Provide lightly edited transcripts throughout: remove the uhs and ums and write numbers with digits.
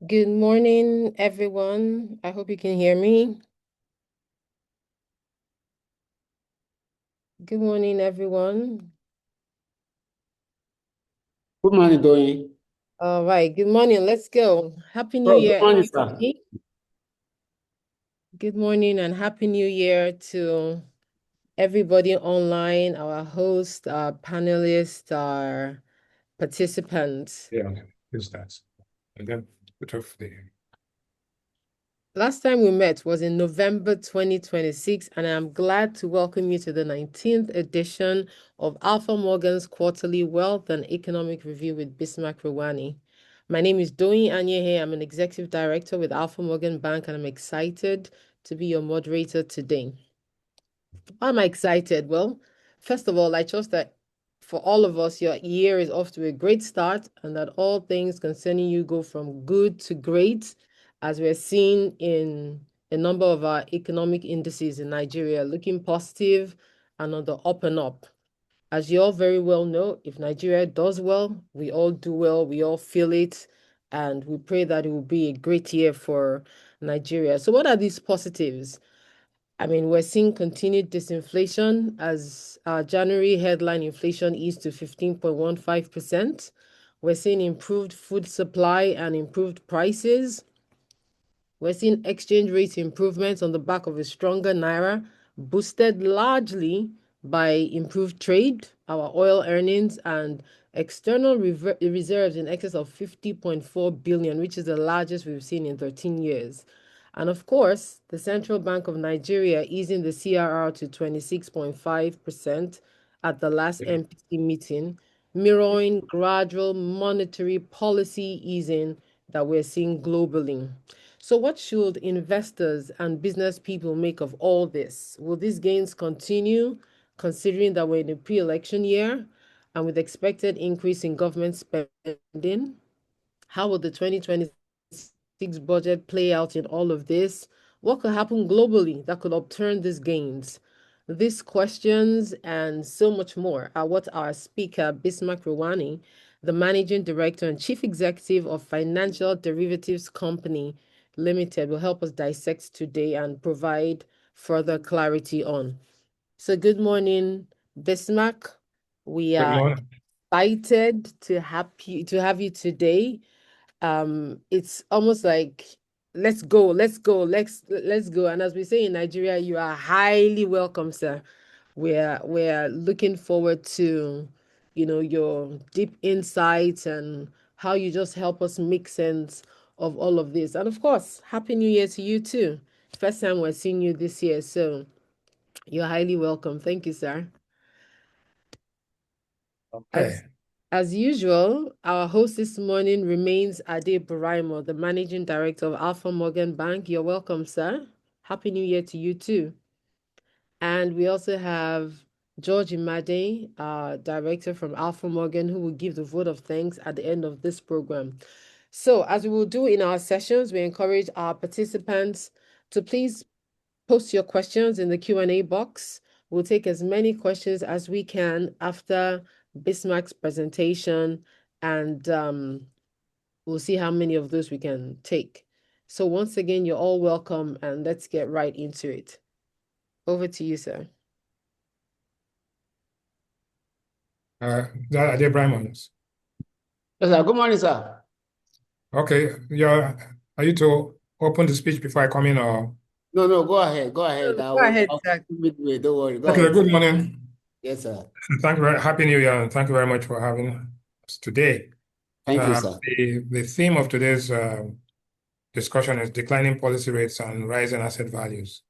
Good morning, everyone. I hope you can hear me. Good morning, everyone. Good morning, Doyin. All right, good morning. Let's go. Happy New Oh, good Year, morning, sir. everybody. Good morning and Happy New Year to everybody online, our host, our panelists, our participants. Yeah, is that. And then put off the Last time we met was in November 2026, and I'm glad to welcome you to the 19th edition of Alpha Morgan's Quarterly Wealth and Economic Review with Bismarck Rewane. My name is Doyin Anyehe. I'm an executive director with Alpha Morgan Bank, and I'm excited to be your moderator today. Why am I excited? Well, first of all, I trust that for all of us, your year is off to a great start and that all things concerning you go from good to great, as we're seeing in a number of our economic indices in Nigeria, looking positive and on the up and up. As you all very well know, if Nigeria does well, we all do well, we all feel it, and we pray that it will be a great year for Nigeria. So, what are these positives? I mean, we're seeing continued disinflation as January headline inflation eased to 15.15%. We're seeing improved food supply and improved prices. We're seeing exchange rate improvements on the back of a stronger naira, boosted largely by improved trade, our oil earnings, and external reserves in excess of 50.4 billion, which is the largest we've seen in 13 years. And of course, the Central Bank of Nigeria easing the CRR to 26.5% at the last yeah. MPC meeting, mirroring gradual monetary policy easing that we're seeing globally. So, what should investors and business people make of all this? Will these gains continue, considering that we're in a pre-election year and with expected increase in government spending? How will the 2026 budget play out in all of this? What could happen globally that could upturn these gains? These questions and so much more are what our speaker, Bismarck Rewane, the Managing Director and Chief Executive of Financial Derivatives Company Limited, will help us dissect today and provide further clarity on. So, good morning, Bismarck. We Good are morning. excited to have you today. It's almost like let's go. And as we say in Nigeria, you are highly welcome, sir. We're looking forward to, your deep insights and how you just help us make sense of all of this. And of course, Happy New Year to you too. First time we're seeing you this year, so you're highly welcome. Thank you, sir. As Okay. as usual, our host this morning remains Ade Buraimo, the Managing Director of Alpha Morgan Bank. You're welcome, sir. Happy New Year to you too. And we also have George Imade, Director from Alpha Morgan, who will give the vote of thanks at the end of this program. So, as we will do in our sessions, we encourage our participants to please post your questions in the Q&A box. We'll take as many questions as we can after Bismarck's presentation, and we'll see how many of those we can take. So once again, you're all welcome, and let's get right into it. Over to you, sir. That are Abraham. Yes, sir. Good morning, sir. Okay. Are you to open the speech before I come in or? No, no, go ahead. Go ahead. Go ahead, I'll sir. midway. Don't worry. Go Okay, ahead, sir. good morning. Yes, sir. Thank you very Happy New Year, and thank you very much for having us today. Thank you, sir. The theme of today's discussion is declining policy rates and rising asset values.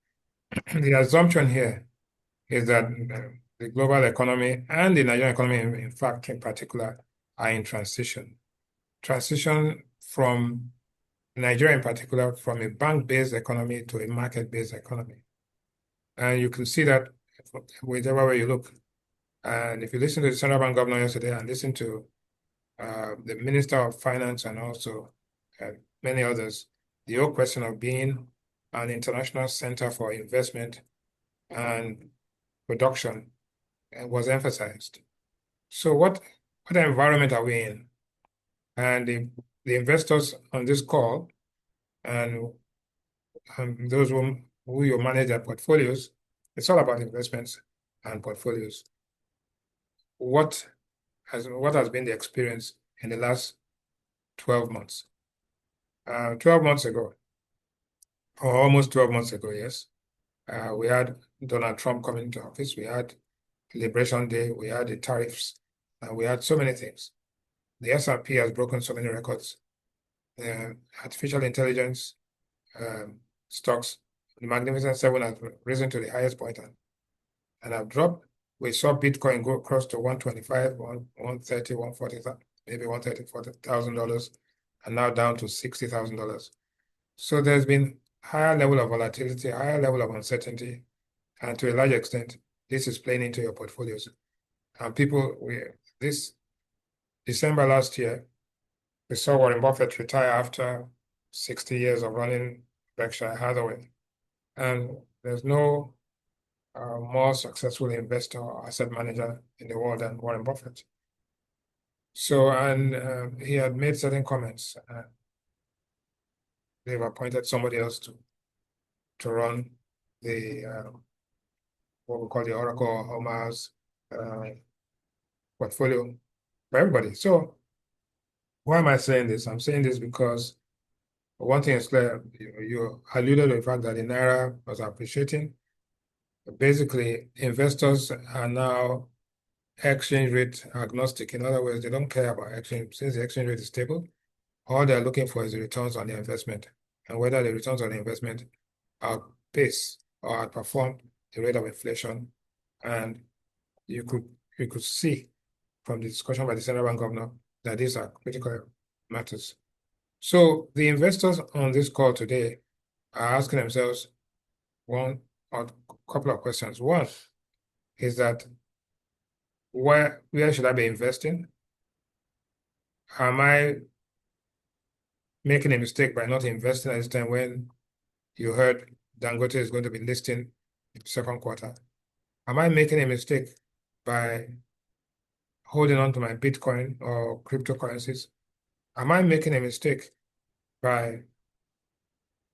The assumption here is that the global economy and the Nigerian economy, in fact, in particular, are in transition. Transition from Nigeria in particular, from a bank-based economy to a market-based economy. And you can see that whichever way you look. And if you listen to the central bank governor yesterday and listen to the Minister of Finance and also many others, the whole question of being an international center for investment and production was emphasized. So what environment are we in? And the investors on this call and those who you manage their portfolios, it's all about investments and portfolios. What has been the experience in the last 12 months? 12 months ago, or almost 12 months ago, yes, we had Donald Trump coming into office. We had Liberation Day. We had the tariffs. We had so many things. The S&P has broken so many records. Artificial intelligence stocks, the Magnificent Seven has risen to the highest point and have dropped. We saw Bitcoin go across to 125, 130, 140, maybe $130,000, and now down to $60,000. So there's been higher level of volatility, higher level of uncertainty, and to a large extent, this is playing into your portfolios. And this December last year, we saw Warren Buffett retire after 60 years of running Berkshire Hathaway. And there's no more successful investor or asset manager in the world than Warren Buffett. So, and he had made certain comments. They've appointed somebody else to run the what we call the Oracle or Omaha's portfolio for everybody. So why am I saying this? I'm saying this because one thing is clear. You alluded to the fact that the Naira was appreciating. Basically, investors are now exchange rate agnostic. In other words, they don't care about exchange. Since the exchange rate is stable, all they're looking for is the returns on their investment, and whether the returns on the investment outpace or outperform the rate of inflation. And you could see from the discussion by the central bank governor that these are critical matters. So the investors on this call today are asking themselves one or a couple of questions. One is that where should I be investing? Am I making a mistake by not investing at this time when you heard Dangote is going to be listing in the second quarter? Am I making a mistake by holding on to my Bitcoin or cryptocurrencies? Am I making a mistake by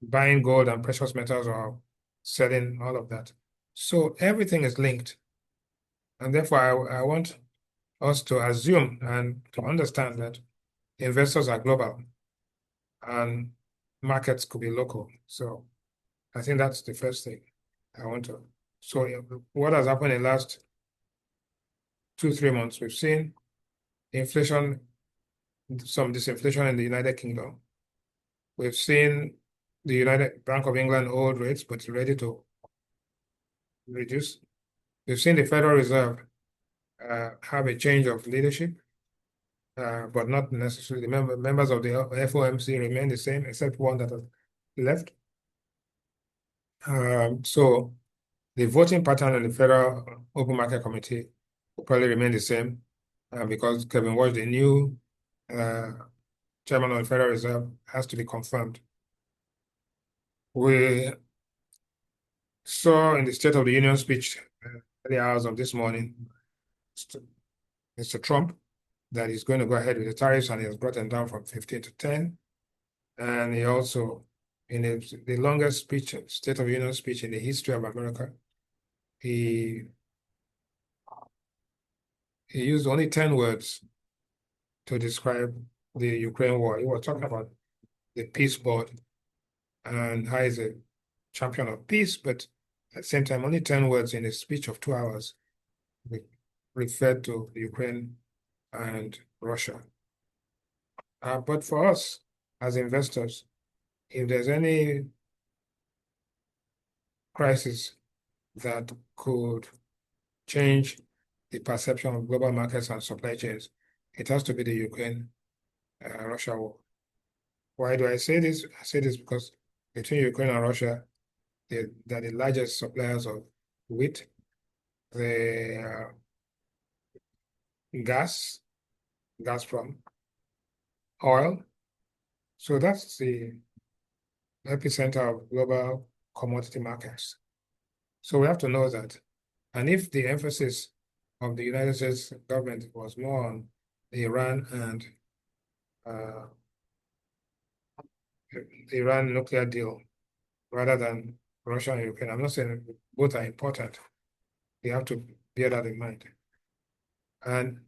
buying gold and precious metals or selling all of that? So everything is linked. And therefore, I want us to assume and to understand that investors are global and markets could be local. So I think that's the first thing I want to. So what has happened in the last 2-3 months? We've seen inflation, some disinflation in the United Kingdom. We've seen the United Bank of England hold rates, but it's ready to reduce. We've seen the Federal Reserve have a change of leadership, but not necessarily. Members of the FOMC remain the same, except one that has left. So the voting pattern in the Federal Open Market Committee will probably remain the same because Kevin Walsh, the new chairman of the Federal Reserve, has to be confirmed. We saw in the State of the Union speech early hours of this morning, Mr. Trump, that he's going to go ahead with the tariffs, and he has brought them down from 15 to 10. And he also, in the longest speech, State of the Union speech in the history of America, he used only 10 words to describe the Ukraine war. He was talking about the peace board and how he's a champion of peace, but at the same time, only 10 words in a speech of 2 hours referred to Ukraine and Russia. But for us as investors, if there's any crisis that could change the perception of global markets and supply chains, it has to be the Ukraine-Russia war. Why do I say this? I say this because between Ukraine and Russia, they're the largest suppliers of wheat, the gas, Gazprom, oil. So that's the epicenter of global commodity markets. So we have to know that. And if the emphasis of the United States government was more on Iran and the Iran nuclear deal rather than Russia and Ukraine. I'm not saying both are important. You have to bear that in mind. And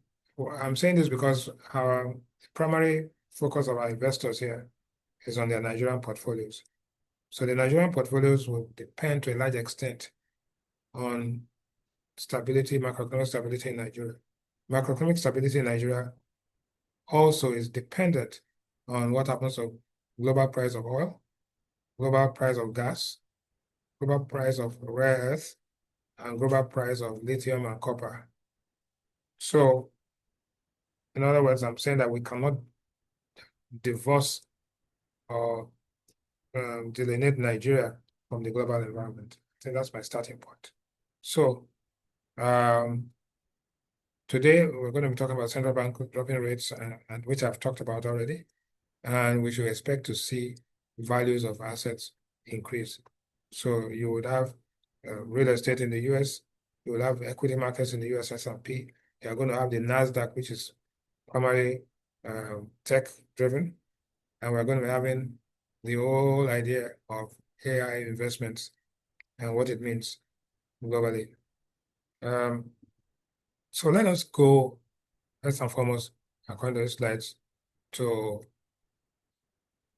I'm saying this because our primary focus of our investors here is on their Nigerian portfolios. So the Nigerian portfolios will depend to a large extent on stability, macroeconomic stability in Nigeria. Macroeconomic stability in Nigeria also is dependent on what happens to global price of oil, global price of gas, global price of rare earth, and global price of lithium and copper. So, in other words, I'm saying that we cannot divorce or delineate Nigeria from the global environment. I think that's my starting point. So, today we're going to be talking about central bank dropping rates, and which I've talked about already, and we should expect to see values of assets increase. So you would have real estate in the US, you will have equity markets in the US S&P. You're going to have the NASDAQ, which is primarily tech driven, and we're going to be having the whole idea of AI investments and what it means globally. So let us go, first and foremost, according to the slides, to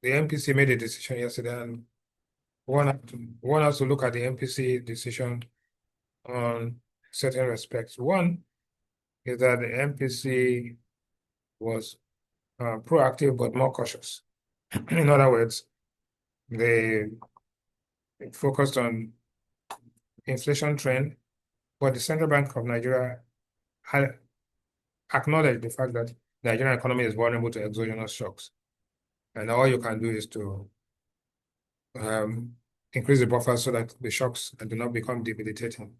the MPC made a decision yesterday, and one has to look at the MPC decision on certain respects. One is that the MPC was proactive but more cautious. In other words, they focused on inflation trend, but the Central Bank of Nigeria had acknowledged the fact that the Nigerian economy is vulnerable to exogenous shocks. And all you can do is to increase the buffer so that the shocks do not become debilitating.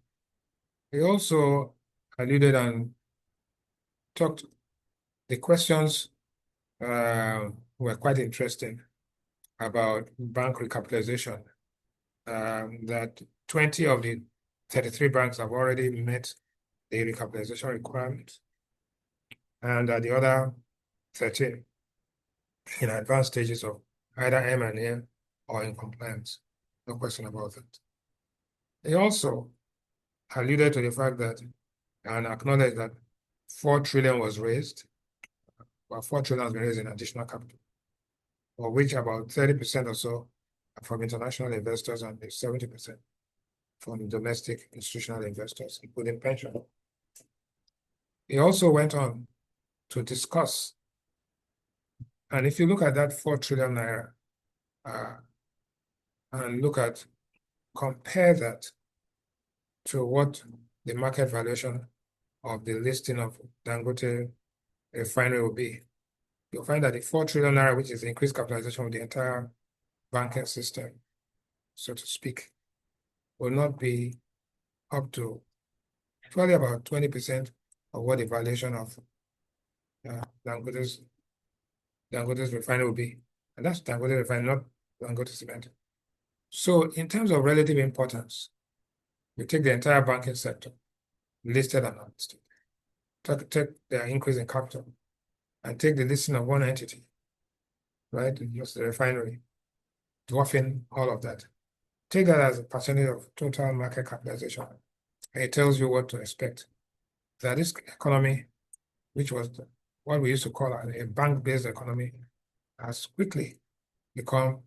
He also alluded and talked, the questions were quite interesting about bank recapitalization, that 20 of the 33 banks have already met the recapitalization requirements, and the other 13 in advanced stages of either M&A or in compliance. No question about that. He also alluded to the fact that and acknowledged that 4 trillion was raised, but 4 trillion has been raised in additional capital, of which about 30% or so are from international investors and 70% from domestic institutional investors, including pension. He also went on to discuss, and if you look at that 4 trillion naira and compare that to what the market valuation of the listing of Dangote refinery will be, you'll find that the 4 trillion naira, which is the increased capitalization of the entire banking system, so to speak, will not be up to probably about 20% of what the valuation of Dangote's refinery will be. And that's Dangote refinery, not Dangote cement. So in terms of relative importance, you take the entire banking sector, listed and unlisted, take their increase in capital, and take the listing of one entity, right? Just the refinery, dwarfing all of that. Take that as a percentage of total market capitalization. And it tells you what to expect. That this economy, which was what we used to call a bank-based economy, has quickly become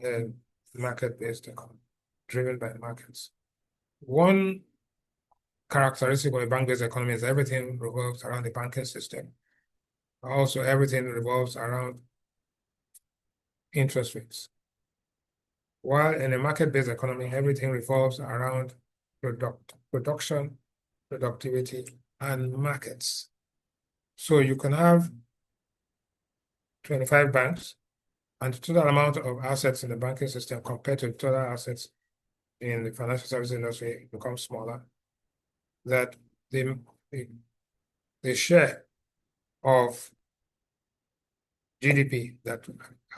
a market-based economy, driven by markets. One characteristic of a bank-based economy is everything revolves around the banking system. Also, everything revolves around interest rates. While in a market-based economy, everything revolves around production, productivity, and markets. So you can have 25 banks, and the total amount of assets in the banking system compared to the total assets in the financial services industry becomes smaller. That the share of GDP that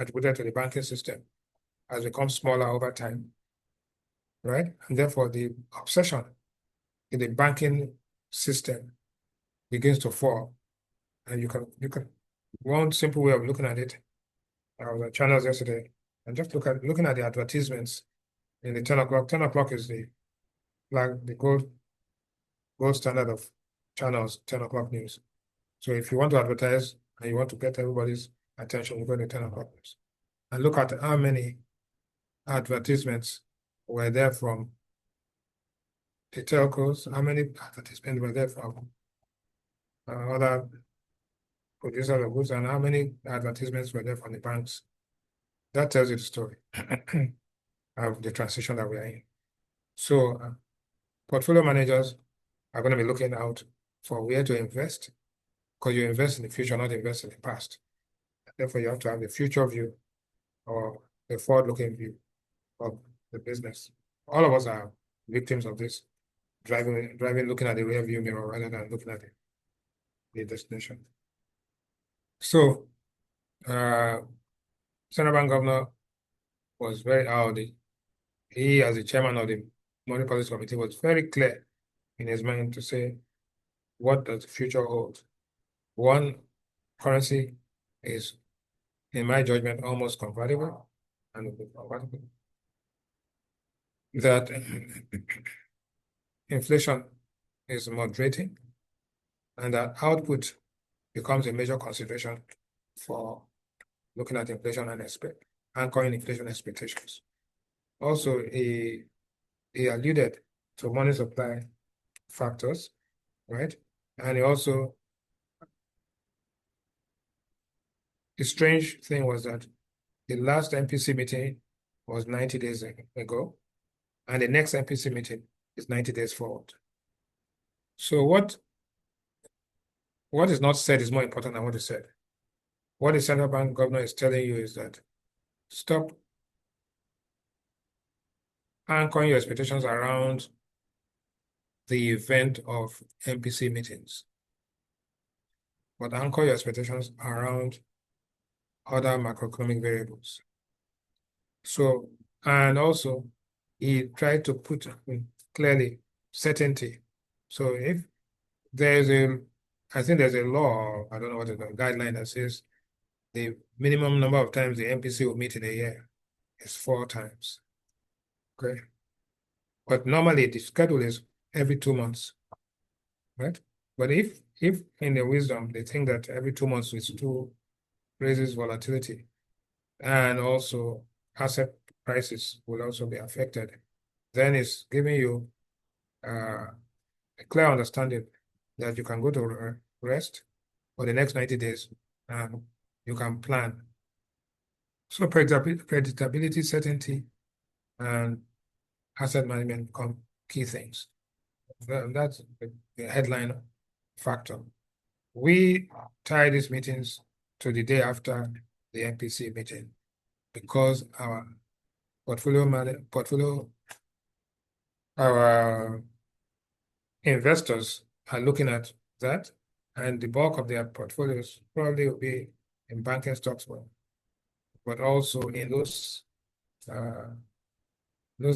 attributed to the banking system has become smaller over time, right? And therefore, the obsession in the banking system begins to fall. And you can one simple way of looking at it, I was on channels yesterday, And just looking at the advertisements in the 10 o'clock. 10 o'clock is the gold standard of channels, 10 o'clock news. So if you want to advertise and you want to get everybody's attention, you go to 10 o'clock news. And look at how many advertisements were there from the telcos, how many advertisements were there from other producers of goods, and how many advertisements were there from the banks. That tells you the story of the transition that we are in. So portfolio managers are going to be looking out for where to invest, because you invest in the future, not invest in the past. Therefore, you have to have a future view or a forward-looking view of the business. All of us are victims of this, driving, looking at the rear view mirror rather than looking at the destination. So, Central Bank Governor was very he, as the chairman of the Monetary Policy Committee, was very clear in his mind to say, what does the future hold? One, currency is, in my judgment, almost convertible and will be convertible. That inflation is moderating, and that output becomes a major consideration for looking at inflation and anchoring inflation expectations. Also, he alluded to money supply factors, right? And the strange thing was that the last MPC meeting was 90 days ago, and the next MPC meeting is 90 days forward. So what is not said is more important than what is said. What the central bank governor is telling you is that stop anchoring your expectations around the event of MPC meetings, but anchor your expectations around other macroeconomic variables. So, and also, he tried to put clearly certainty. So if there's I think there's a law, I don't know what it's a guideline that says the minimum number of times the MPC will meet in a year is 4 times. Okay. But normally the schedule is every 2 months, right? But if in their wisdom they think that every 2 months is too raises volatility, and also asset prices will also be affected, then it's giving you a clear understanding that you can go to rest for the next 90 days and you can plan. So predictability, certainty, and asset management become key things. That's the headline factor. We tie these meetings to the day after the MPC meeting because our our investors are looking at that, and the bulk of their portfolios probably will be in banking stocks, but also in those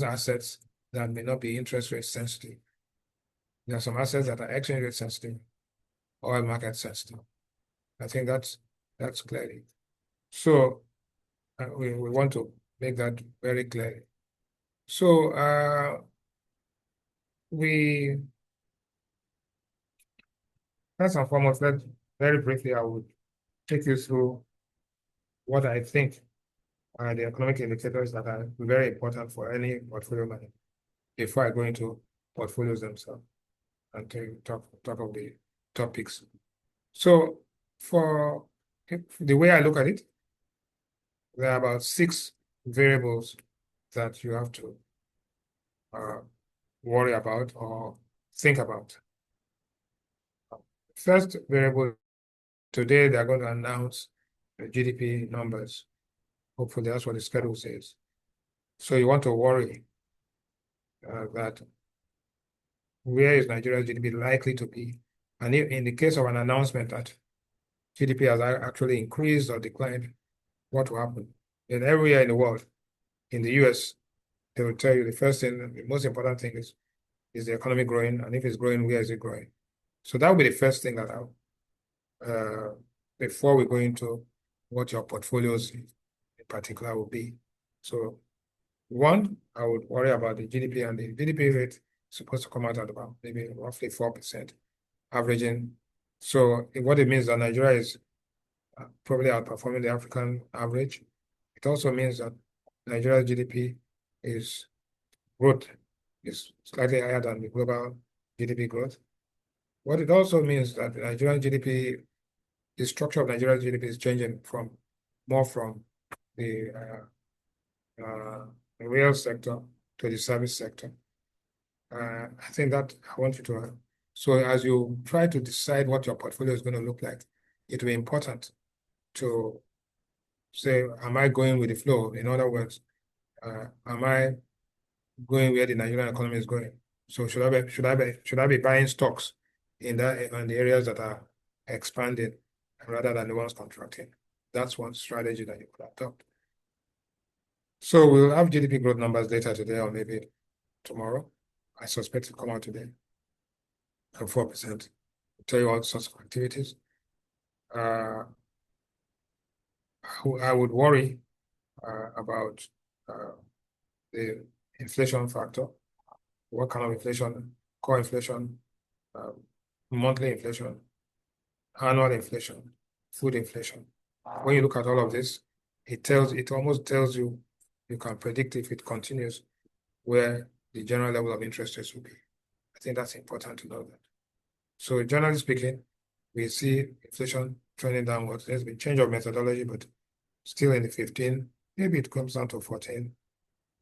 assets that may not be interest rate sensitive. There are some assets that are exchange rate sensitive, oil market sensitive. I think that's clearly. So we want to make that very clear. So first and foremost, very briefly, I would take you through what I think are the economic indicators that are very important for any portfolio manager before I go into portfolios themselves and talk of the topics. So for the way I look at it, there are about 6 variables that you have to worry about or think about. First variable, today they're going to announce the GDP numbers. Hopefully that's what the schedule says. So you want to worry that where is Nigeria's GDP likely to be? And if, in the case of an announcement that GDP has actually increased or declined, what will happen? In everywhere in the world, in the US, they will tell you the first thing, the most important thing is the economy growing? And if it's growing, where is it growing? So that will be the first thing that before we go into what your portfolios in particular will be. So one, I would worry about the GDP, and the GDP rate is supposed to come out at about maybe roughly 4%, averaging. So what it means that Nigeria is probably outperforming the African average. It also means that Nigeria's GDP is growth is slightly higher than the global GDP growth. What it also means that the Nigerian GDP, the structure of Nigeria's GDP is changing more from the real sector to the service sector. I think that I want you to. So as you try to decide what your portfolio is going to look like, it will be important to say, am I going with the flow? In other words, am I going where the Nigerian economy is going? So should I be buying stocks in the areas that are expanding rather than the ones contracting? That's one strategy that you could adopt. So we'll have GDP growth numbers later today or maybe tomorrow. I suspect it'll come out today. And 4%. Tell you all sorts of activities. I would worry about the inflation factor. What kind of inflation? Core inflation, monthly inflation, annual inflation, food inflation. When you look at all of this, it almost tells you can predict if it continues where the general level of interest rates will be. I think that's important to know that. So generally speaking, we see inflation trending downwards. There's been change of methodology, but still in the 15, maybe it comes down to 14.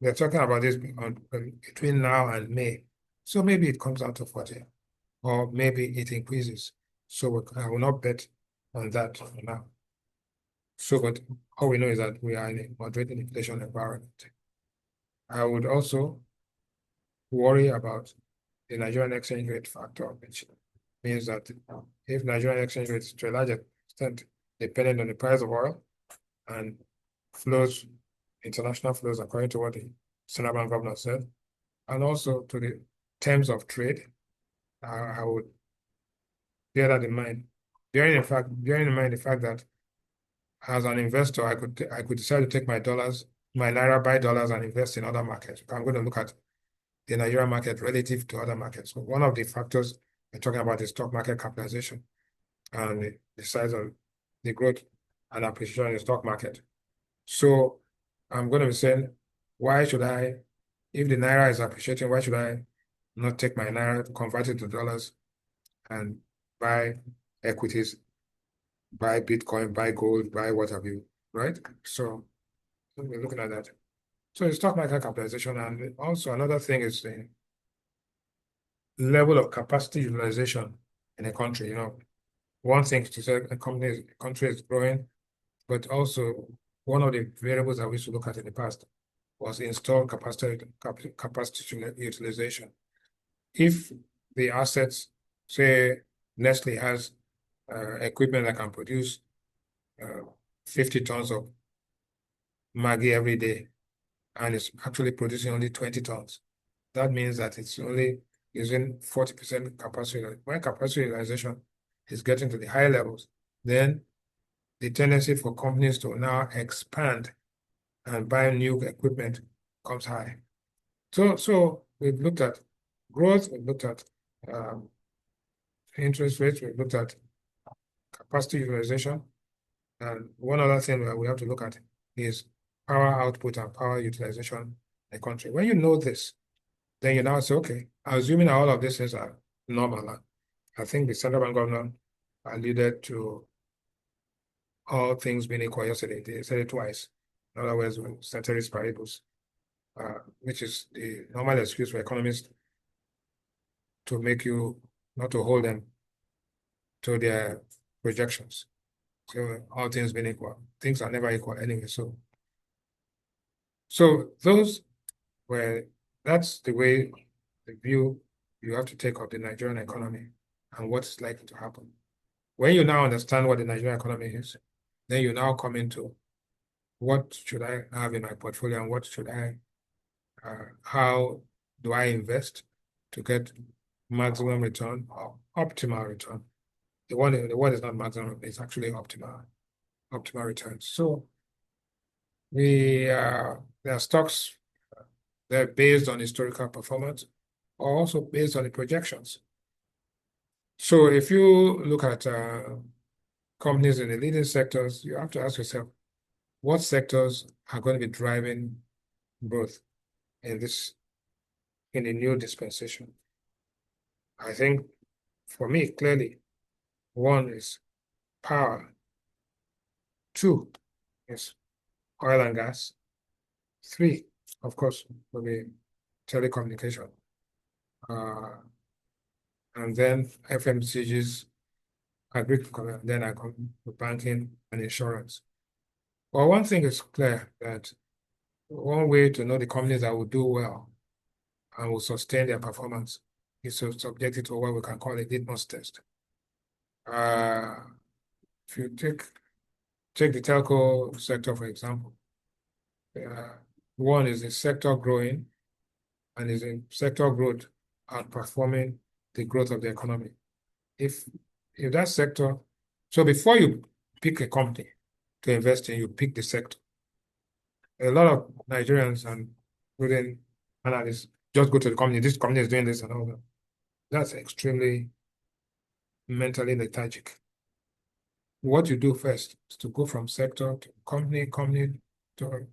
We're talking about this between now and May. So maybe it comes down to 14, or maybe it increases. So I will not bet on that for now. So, but all we know is that we are in a moderating inflation environment. I would also worry about the Nigerian exchange rate factor, which means that if Nigerian exchange rate is to a large extent dependent on the price of oil and flows, international flows, according to what the Central Bank governor said, and also to the terms of trade, I would bear that in mind. Bearing in mind the fact that as an investor, I could decide to take my naira, buy dollars, and invest in other markets. I'm going to look at the Nigerian market relative to other markets. So one of the factors we're talking about is stock market capitalization and the size of the growth and appreciation in the stock market. So I'm going to be saying, if the naira is appreciating, why should I not take my naira, convert it to dollars, and buy equities, buy Bitcoin, buy gold, buy what have you, right? So we're looking at that. So the stock market capitalization, and also another thing is the level of capacity utilization in a country. One thing to say a country is growing, but also one of the variables that we used to look at in the past was installed capacity utilization. If the assets, say Nestle has equipment that can produce 50 tons of Maggi every day, and it's actually producing only 20 tons, that means that it's only using 40% capacity. When capacity utilization is getting to the high levels, then the tendency for companies to now expand and buy new equipment comes high. So we've looked at growth, we've looked at interest rates, we've looked at capacity utilization, and one other thing that we have to look at is power output and power utilization in the country. When you know this, then you now say, okay, assuming all of these things are normal, I think the central bank governor alluded to all things being equal yesterday. They said it twice. In other words, ceteris paribus, which is the normal excuse for economists to make you not to hold them to their projections. So all things being equal, things are never equal anyway. So that's the view you have to take of the Nigerian economy and what's likely to happen. When you now understand what the Nigerian economy is, then you now come into what should I have in my portfolio and how do I invest to get maximum return or optimal return? The word is not maximum, it's actually optimal returns. So There are stocks that are based on historical performance, or also based on the projections. So if you look at companies in the leading sectors, you have to ask yourself, what sectors are going to be driving growth in the new dispensation? I think for me, clearly, one is power, two is oil and gas, three, of course, will be telecommunication, and then FMCGs, agriculture, then I come to banking and insurance. Well, one thing is clear that one way to know the companies that will do well and will sustain their performance is to subject it to what we can call a litmus test. If you take the telco sector, for example, one is the sector growing, and is in sector growth outperforming the growth of the economy. If that sector, so before you pick a company to invest in, you pick the sector. A lot of Nigerians and within analysts just go to the company, this company is doing this and all that. That's extremely mentally lethargic. What you do first is to go from sector to company to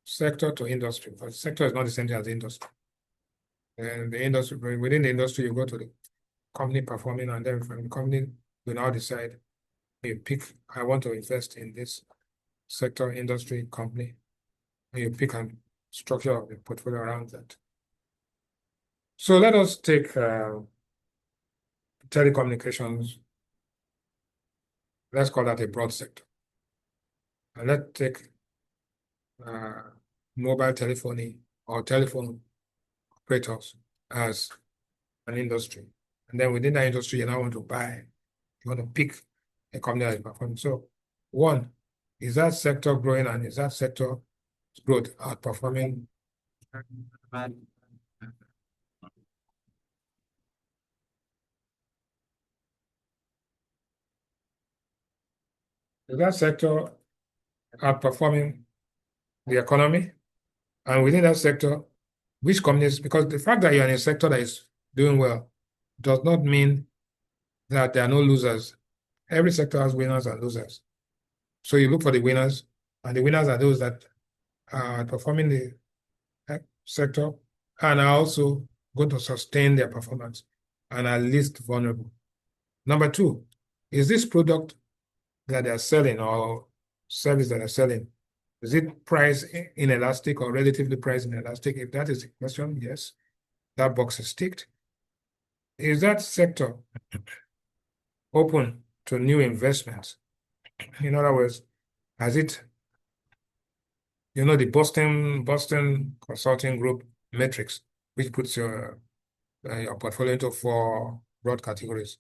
sector to industry. But sector is not the same thing as the industry. And the industry, within the industry, you go to the company performing, and then from the company, you now decide, you pick, I want to invest in this sector, industry, company, and you pick a structure of the portfolio around that. So let us take telecommunications. Let's call that a broad sector. And let's take mobile telephony or telephone operators as an industry. And then within that industry, you now want to buy, you want to pick a company that is performing. So one, is that sector growing, and is that sector growth outperforming? Is that sector outperforming the economy? And within that sector, which companies, because the fact that you're in a sector that is doing well does not mean that there are no losers. Every sector has winners and losers. So you look for the winners, and the winners are those that are performing the sector and are also going to sustain their performance and are least vulnerable. Number two, is this product that they're selling or service that they're selling, is it price inelastic or relatively price inelastic? If that is the question, yes, that box is ticked. Is that sector open to new investments? In other words, has it, the Boston Consulting Group metrics, which puts your portfolio into 4 broad categories,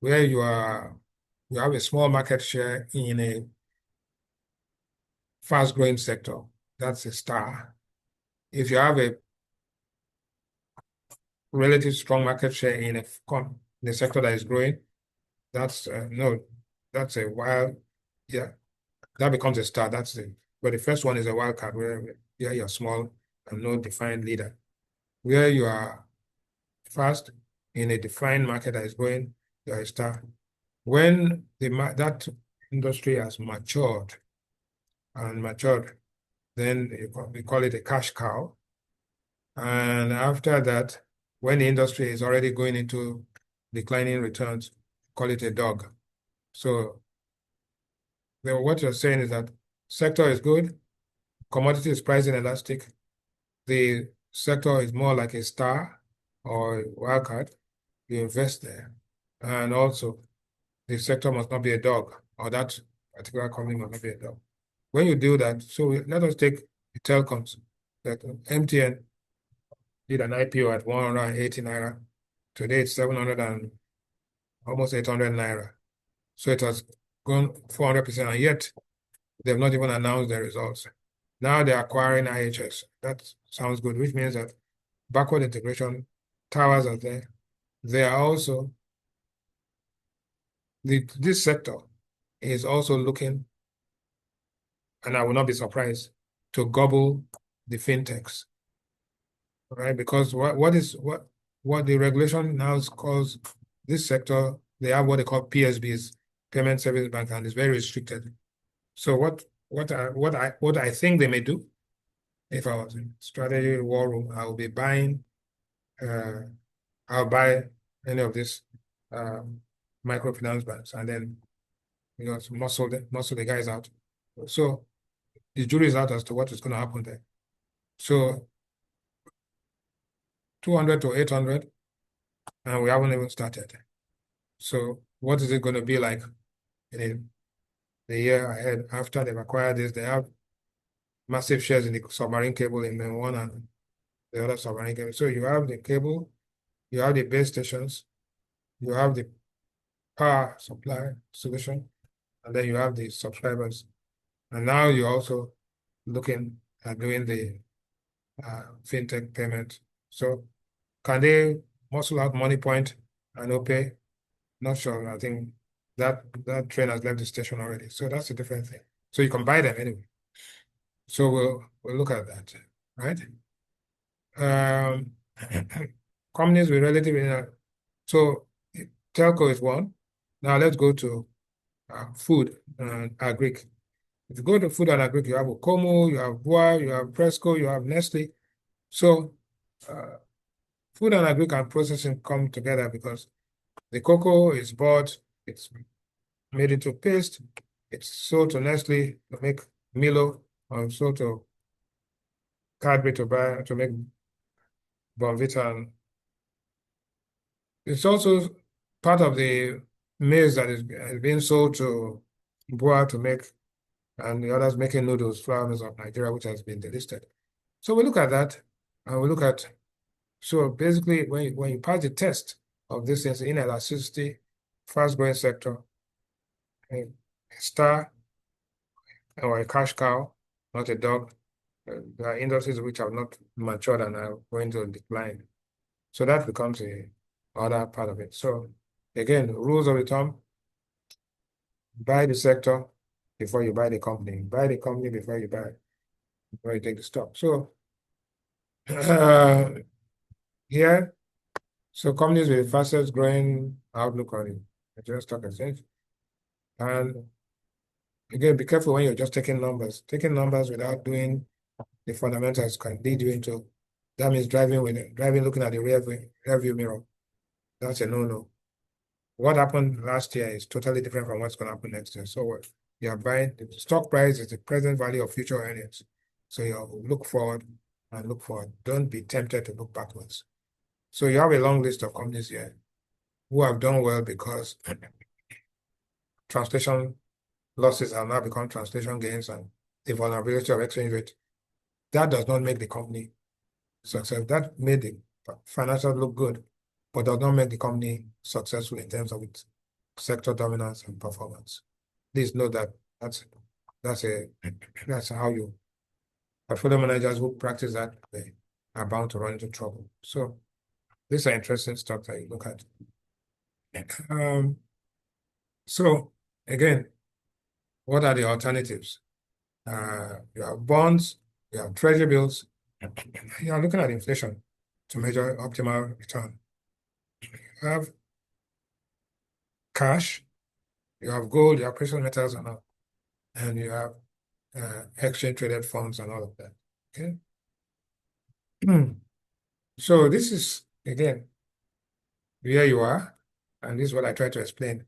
where you have a small market share in a fast-growing sector, that's a star. If you have a relative strong market share in the sector that is growing, that's that's a wild, that becomes a star. But the first one is a wild card where you're small and no defined leader. Where you are fast in a defined market that is growing, you're a star. When that industry has matured, then we call it a cash cow. And after that, when the industry is already going into declining returns, call it a dog. So what you're saying is that sector is good, commodity is price inelastic, the sector is more like a star or a wild card, you invest there. And also, the sector must not be a dog, or that particular company must not be a dog. When you do that, so let us take the telecoms, that MTN did an IPO at 180 naira. Today it's 700 and almost 800 naira. So it has gone 400%, and yet they've not even announced their results. Now they're acquiring IHS. That sounds good, which means that backward integration, towers are there. They are also, this sector is also looking and I will not be surprised, to gobble the fintechs, right? Because what the regulation now calls this sector, they have what they call PSBs, Payment Service Bank, and it's very restricted. So what I think they may do, if I was in strategy war room, I will be buying. I'll buy any of these microfinance banks, and then muscle the guys out. So the jury is out as to what is going to happen there. So 200 to 800, and we haven't even started. So what is it going to be like in the year ahead after they've acquired this? They have massive shares in the submarine cable in the one and the other submarine cable. So you have the cable, you have the base stations, you have the power supply solution, and then you have the subscribers. And now you're also looking at doing the fintech payment. So can they muscle out Money Point and OPay? Not sure. I think that train has left the station already. So that's a different thing. So you can buy them anyway. So we'll look at that, right? Companies with relatively so telco is one. Now let's go to food and agric. If you go to food and agric, you have Okomo, you have Boa, you have Presco, you have Nestle. So food and agric and processing come together because the cocoa is bought, it's made into paste, it's sold to Nestle to make Milo, or sold to Cadbury to make Bonvita. And it's also part of the maize that is being sold to Boa to make, and the others making noodles, flour mills of Nigeria, which has been delisted. So we look at that, and we look at, so basically when you pass the test of this inelasticity, fast-growing sector, a star or a cash cow, not a dog. There are industries which have not matured and are going to decline. So that becomes a other part of it. So again, rules of the thumb: buy the sector before you buy the company. Buy the company before you take the stock. So here, so companies with the fastest growing outlook on the Nigerian Stock Exchange. And again, be careful when you're just taking numbers. Taking numbers without doing the fundamentals can lead you into, that means driving looking at the rear view mirror. That's a no-no. What happened last year is totally different from what's going to happen next year. So what you are buying, the stock price is the present value of future earnings. So you look forward and look forward. Don't be tempted to look backwards. So you have a long list of companies here who have done well because translation losses have now become translation gains, and the vulnerability of exchange rate. That does not make the company success. That made the financials look good, but does not make the company successful in terms of its sector dominance and performance. Please know that that's how you portfolio managers who practice that way are bound to run into trouble. So these are interesting stuff that you look at. So again, what are the alternatives? You have bonds, you have treasury bills. You are looking at inflation to measure optimal return. You have cash, you have gold, you have precious metals, and you have exchange traded funds and all of that. Okay. So this is again where you are, and this is what I try to explain.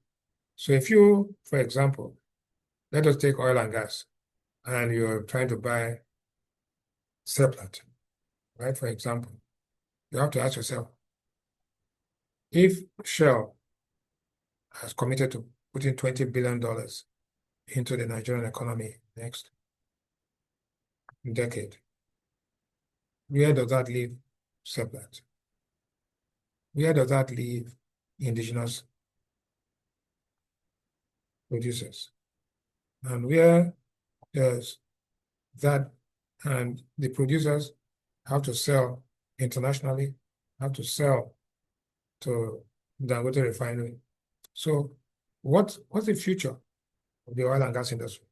So if you, for example, let us take oil and gas, and you're trying to buy Seplat, right? For example, you have to ask yourself, if Shell has committed to putting $20 billion into the Nigerian economy next decade, where does that leave Seplat? Where does that leave indigenous producers? And where does that, and the producers have to sell internationally, have to sell to Dangote refinery. So what's the future of the oil and gas industry?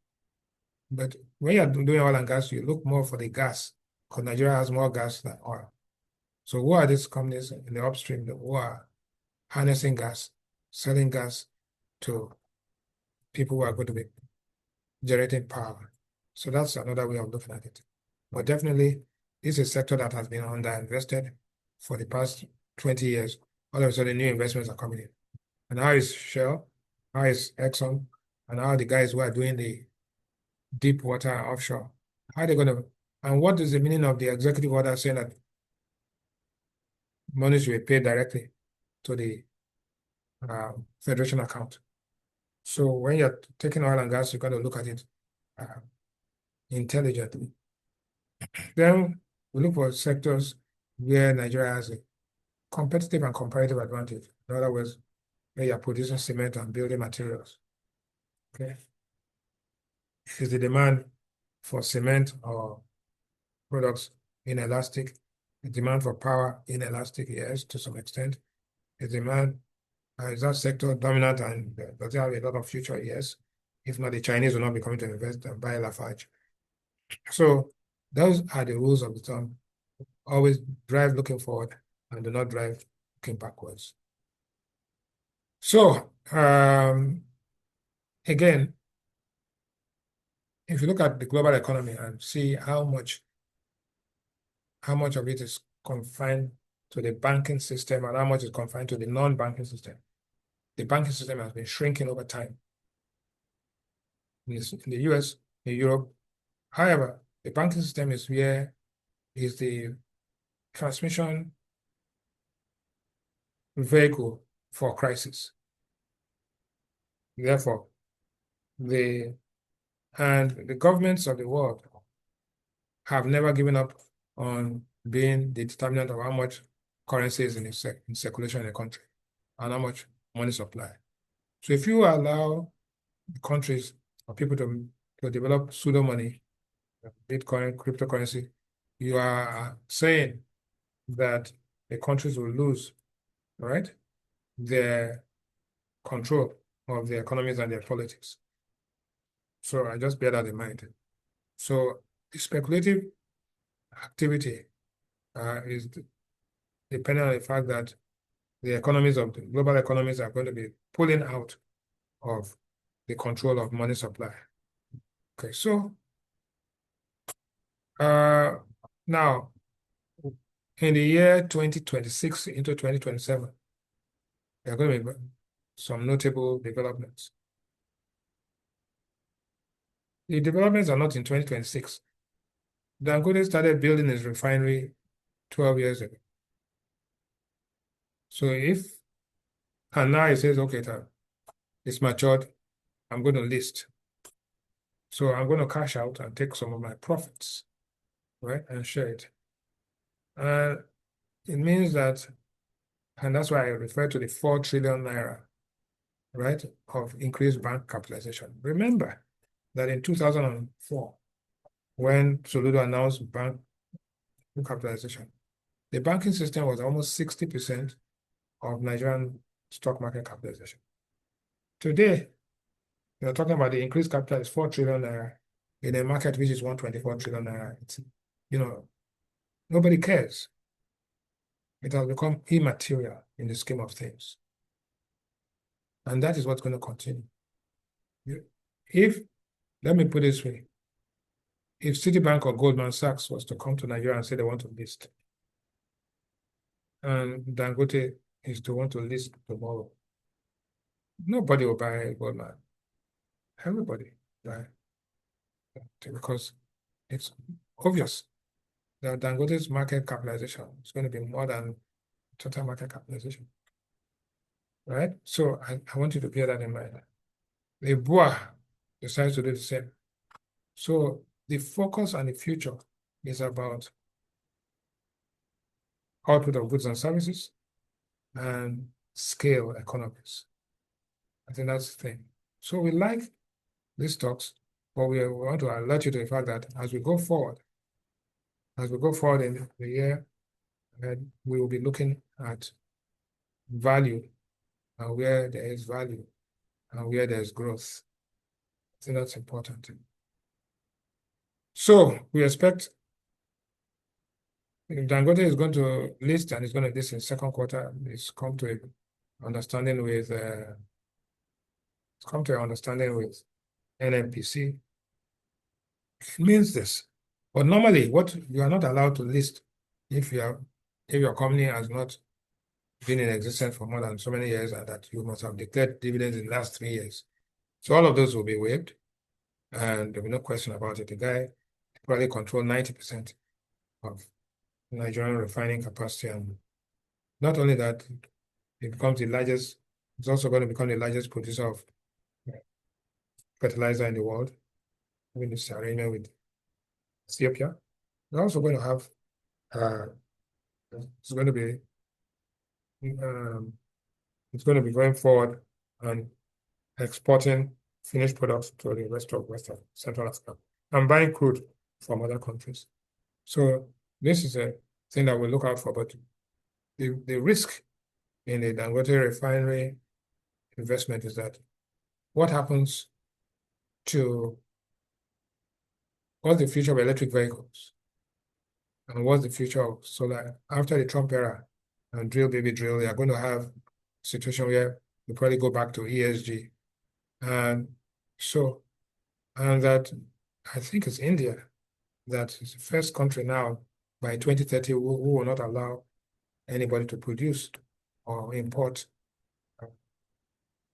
But when you're doing oil and gas, you look more for the gas because Nigeria has more gas than oil. So who are these companies in the upstream who are harnessing gas, selling gas to people who are going to be generating power? So that's another way of looking at it. But definitely, this is a sector that has been underinvested for the past 20 years. All of a sudden, new investments are coming in. And how is Shell, how is Exxon, and how the guys who are doing the deep water offshore, how are they going to, and what is the meaning of the executive order saying that money should be paid directly to the federation account? So when you're taking oil and gas, you got to look at it intelligently. Then we look for sectors where Nigeria has a competitive and comparative advantage. In other words, where you're producing cement and building materials. Okay. Is the demand for cement or products inelastic? The demand for power inelastic? Yes, to some extent. The demand, is that sector dominant and does it have a lot of future? Yes. If not, the Chinese will not be coming to invest and buy Lafarge. So those are the rules of the thumb. Always drive looking forward and do not drive looking backwards. So again, if you look at the global economy and see how much of it is confined to the banking system and how much is confined to the non-banking system, the banking system has been shrinking over time in the US, in Europe. However, the banking system is where is the transmission vehicle for crisis. Therefore, the governments of the world have never given up on being the determinant of how much currency is in circulation in a country and how much money supply. So if you allow countries or people to develop pseudo money, Bitcoin, cryptocurrency, you are saying that the countries will lose, right, their control of their economies and their politics. So I just bear that in mind. So the speculative activity is depending on the fact that the economies of the global economies are going to be pulling out of the control of money supply. Okay, so now in the year 2026 into 2027, there are going to be some notable developments. The developments are not in 2026. Dangote started building his refinery 12 years ago. So and now he says, okay, it's matured, I'm going to list. So I'm going to cash out and take some of my profits, right, and share it. It means that, and that's why I refer to the 4 trillion naira, right, of increased bank capitalization. Remember that in 2004, when Soludo announced bank capitalization, the banking system was almost 60% of Nigerian stock market capitalization. Today, you're talking about the increased capital is 4 trillion naira in a market which is 124 trillion naira. It's, nobody cares. It has become immaterial in the scheme of things. And that is what's going to continue. Let me put it this way, if Citibank or Goldman Sachs was to come to Nigeria and say they want to list, and Dangote is to want to list tomorrow, nobody will buy Goldman. Everybody buy. Because it's obvious that Dangote's market capitalization is going to be more than total market capitalization. Right? So I want you to bear that in mind. The BUA decides to do the same. So the focus on the future is about output of goods and services and scale economies. I think that's the thing. So we like these talks, but we want to alert you to the fact that as we go forward in the year, we will be looking at value and where there is value and where there's growth. I think that's important. So we expect if Dangote is going to list and is going to list in second quarter, it's come to an understanding with NNPC. It means this. But normally, what you are not allowed to list if your company has not been in existence for more than so many years and that you must have declared dividends in the last 3 years. So all of those will be waived, and there'll be no question about it. The guy probably controls 90% of Nigerian refining capacity, and not only that, it becomes the largest. It's also going to become the largest producer of fertilizer in the world, with this arrangement with Ethiopia. We're also going to have. It's going to be. It's going to be going forward and exporting finished products to the rest of West Central Africa and buying crude from other countries. So this is a thing that we'll look out for. But the risk in the Dangote refinery investment is that what happens to what's the future of electric vehicles and what's the future of solar after the Trump era and drill baby drill? You're going to have a situation where you probably go back to ESG, and so and that I think it's India that is the first country now by 2030 who will not allow anybody to produce or import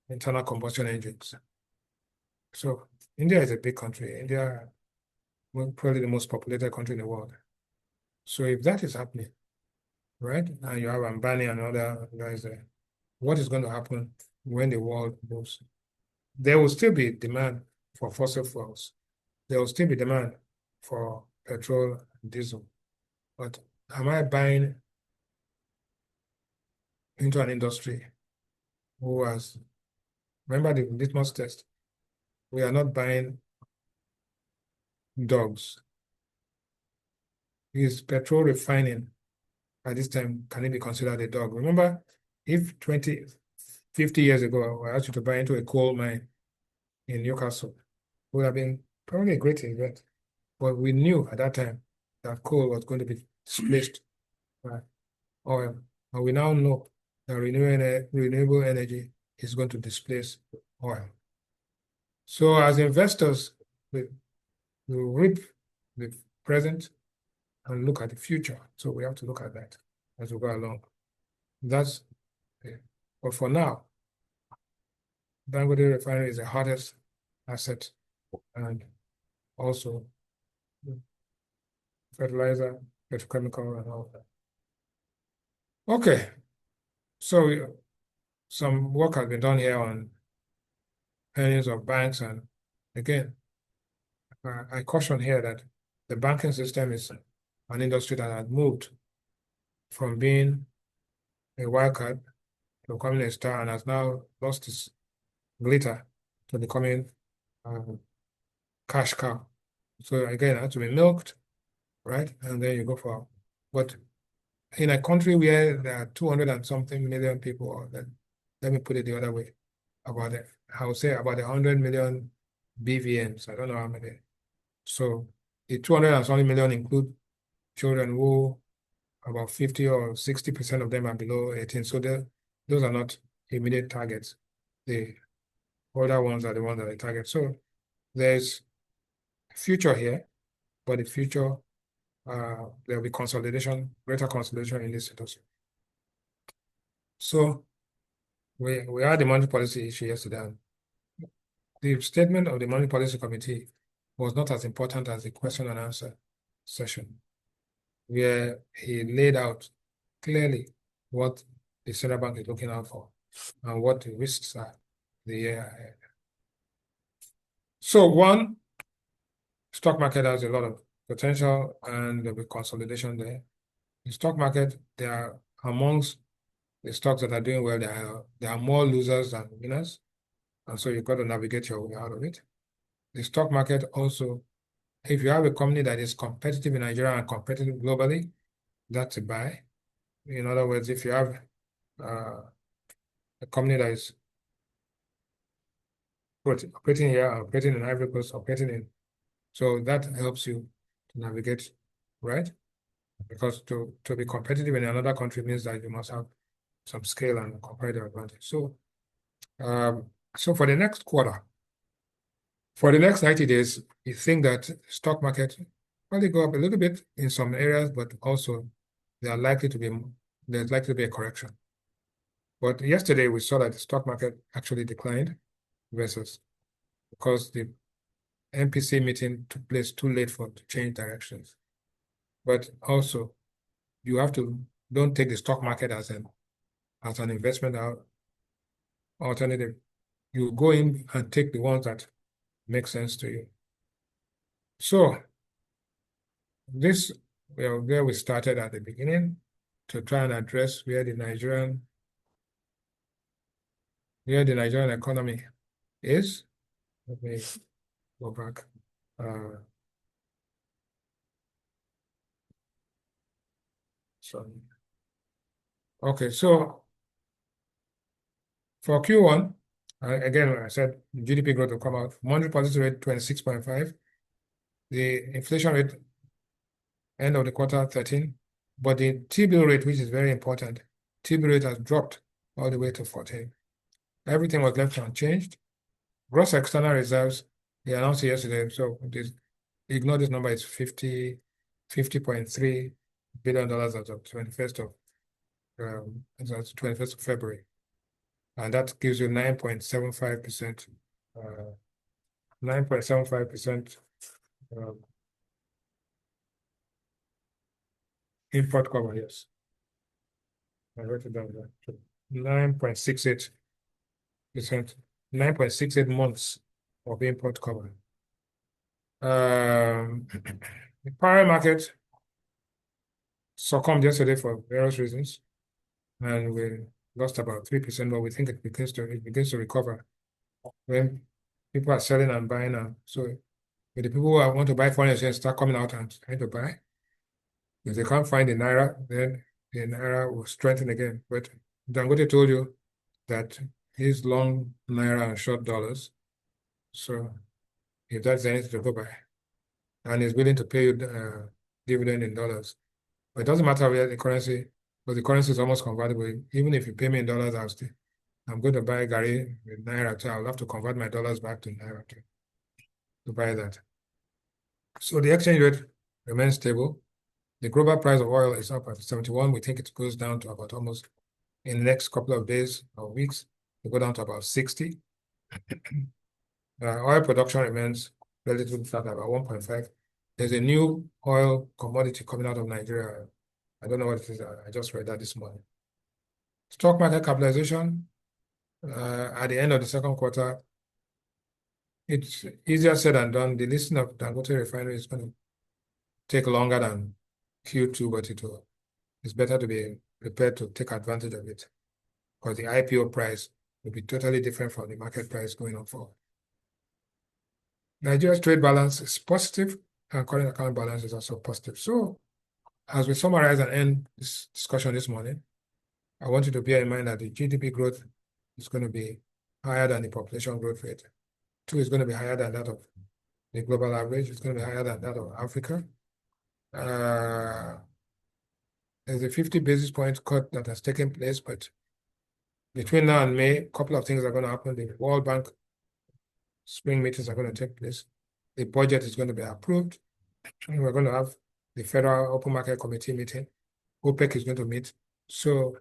internal combustion engines. So India is a big country. India, probably the most populated country in the world. So if that is happening, right, and you have Ambani and other guys there, what is going to happen when the world moves? There will still be demand for fossil fuels. There will still be demand for petrol and diesel. But am I buying into an industry who has, remember the litmus test, we are not buying dogs. Is petrol refining at this time, can it be considered a dog? Remember, if 50 years ago, I asked you to buy into a coal mine in Newcastle, it would have been probably a great event. But we knew at that time that coal was going to be displaced by oil. And we now know that renewable energy is going to displace oil. So as investors, we reap the present and look at the future. So we have to look at that as we go along. That's it. But for now, Dangote Refinery is the hardest asset, and also fertilizer, petrochemical, and all that. Okay, so some work has been done here on earnings of banks, and again, I caution here that the banking system is an industry that has moved from being a wild card to becoming a star and has now lost its glitter to becoming cash cow. So again, it has to be milked, right? And then you go for, but in a country where there are 200 and something million people, or let me put it the other way, about it, I would say about 100 million BVNs. I don't know how many. So the 200 and something million include children who about 50 or 60% of them are below 18. So those are not immediate targets. The other ones are the ones that I target. So there's future here, but the future, there'll be consolidation, greater consolidation in this industry. So we had the monetary policy issue yesterday. The statement of the monetary policy committee was not as important as the question and answer session, where he laid out clearly what the central bank is looking out for and what the risks are the year ahead. So one, stock market has a lot of potential and there'll be consolidation there. The stock market, they are amongst the stocks that are doing well, there are more losers than winners. And so you've got to navigate your way out of it. The stock market also, if you have a company that is competitive in Nigeria and competitive globally, that's a buy. In other words, if you have a company that is operating here, operating in Ivory Coast, operating in So that helps you to navigate, right? Because to be competitive in another country means that you must have some scale and competitive advantage. So, so for the next quarter, for the next 90 days, you think that stock market probably go up a little bit in some areas, but also there's likely to be a correction. But yesterday we saw that the stock market actually declined versus because the MPC meeting took place too late to change directions. But also you have to don't take the stock market as an investment alternative. You go in and take the ones that make sense to you. So this where we started at the beginning to try and address where the Nigerian economy is. Let me go back. Sorry. Okay, so for Q1, again, I said GDP growth will come out. Monetary policy rate 26.5. The inflation rate end of the quarter 13. But the T-bill rate, which is very important, T-bill rate has dropped all the way to 14. Everything was left unchanged. Gross external reserves, they announced it yesterday, so ignore this number, it's $50.3 billion as of 21st of February. And that gives you 9.75%, 9.75% import cover, yes. I wrote it down there. 9.68%, 9.68 months of import cover. The power market succumbed yesterday for various reasons, and we lost about 3%, but we think it begins to recover when people are selling and buying now. So if the people who want to buy foreign exchange start coming out and trying to buy, if they can't find the naira, then the naira will strengthen again. But Dangote told you that he's long naira and short dollars. So if that's anything to go by, and he's willing to pay you dividend in dollars. But it doesn't matter where the currency, but the currency is almost convertible. Even if you pay me in dollars, I'm going to buy Gary with naira too. I'll have to convert my dollars back to naira to buy that. So the exchange rate remains stable. The global price of oil is up at 71. We think it goes down to about almost in the next couple of days or weeks, it go down to about 60. Oil production remains relatively flat at about 1.5. There's a new oil commodity coming out of Nigeria. I don't know what it is. I just read that this morning. Stock market capitalization at the end of the second quarter, it's easier said than done. The listing of Dangote refinery is going to take longer than Q2, but it's better to be prepared to take advantage of it because the IPO price will be totally different from the market price going on forward. Nigeria's trade balance is positive and current account balance is also positive. So as we summarize and end this discussion this morning, I want you to bear in mind that the GDP growth is going to be higher than the population growth rate. 2 is going to be higher than that of the global average. It's going to be higher than that of Africa. There's a 50 basis point cut that has taken place, but between now and May, a couple of things are going to happen. The World Bank spring meetings are going to take place. The budget is going to be approved. And we're going to have the Federal Open Market Committee meeting. OPEC is going to meet. So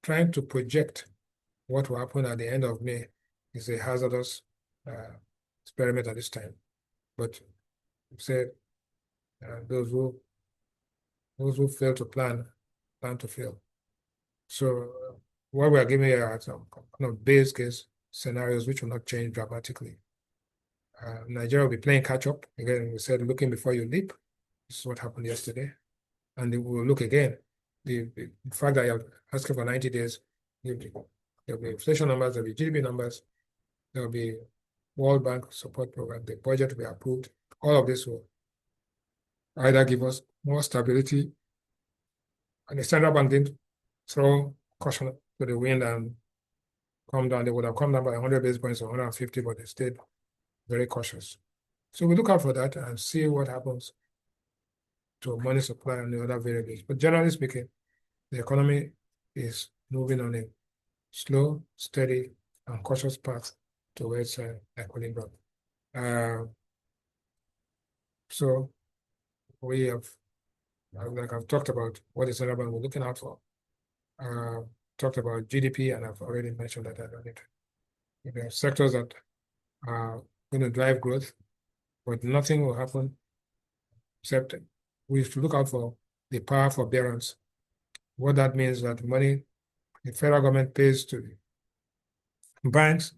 trying to project what will happen at the end of May is a hazardous experiment at this time. But say those who fail to plan to fail. So what we are giving here are some kind of base case scenarios which will not change dramatically. Nigeria will be playing catch up. Again, we said looking before you leap. This is what happened yesterday. And we will look again. The fact that you're asking for 90 days, there'll be inflation numbers, there'll be GDP numbers, there'll be World Bank support program, the budget will be approved. All of this will either give us more stability, and the central bank didn't throw caution to the wind and come down. They would have come down by 100 basis points or 150, but they stayed very cautious. So we look out for that and see what happens to money supply and the other variables. But generally speaking, the economy is moving on a slow, steady, and cautious path towards equilibrium. So we have, like I've talked about what the central bank we're looking out for. Talked about GDP, and I've already mentioned that. I don't need to. There are sectors that are going to drive growth, but nothing will happen except we have to look out for the power forbearance. What that means that money the federal government pays to banks,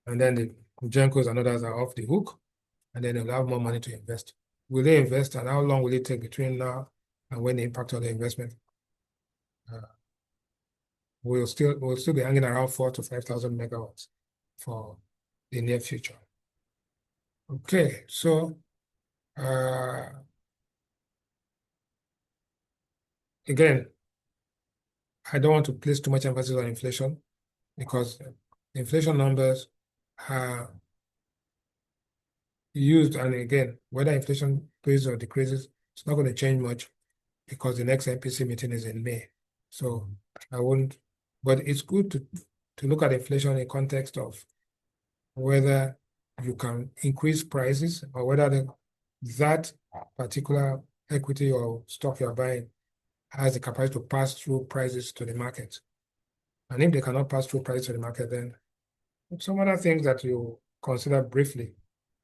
and then the Gencos and others are off the hook, and then they'll have more money to invest. Will they invest, and how long will it take between now and when the impact on the investment? We'll still be hanging around 4,000 to 5,000 megawatts for the near future. Okay, so again, I don't want to place too much emphasis on inflation because inflation numbers are used, and again, whether inflation increases or decreases, it's not going to change much because the next MPC meeting is in May. So I won't, but it's good to look at inflation in context of whether you can increase prices or whether that particular equity or stock you're buying has the capacity to pass through prices to the market. And if they cannot pass through prices to the market, then some other things that you consider briefly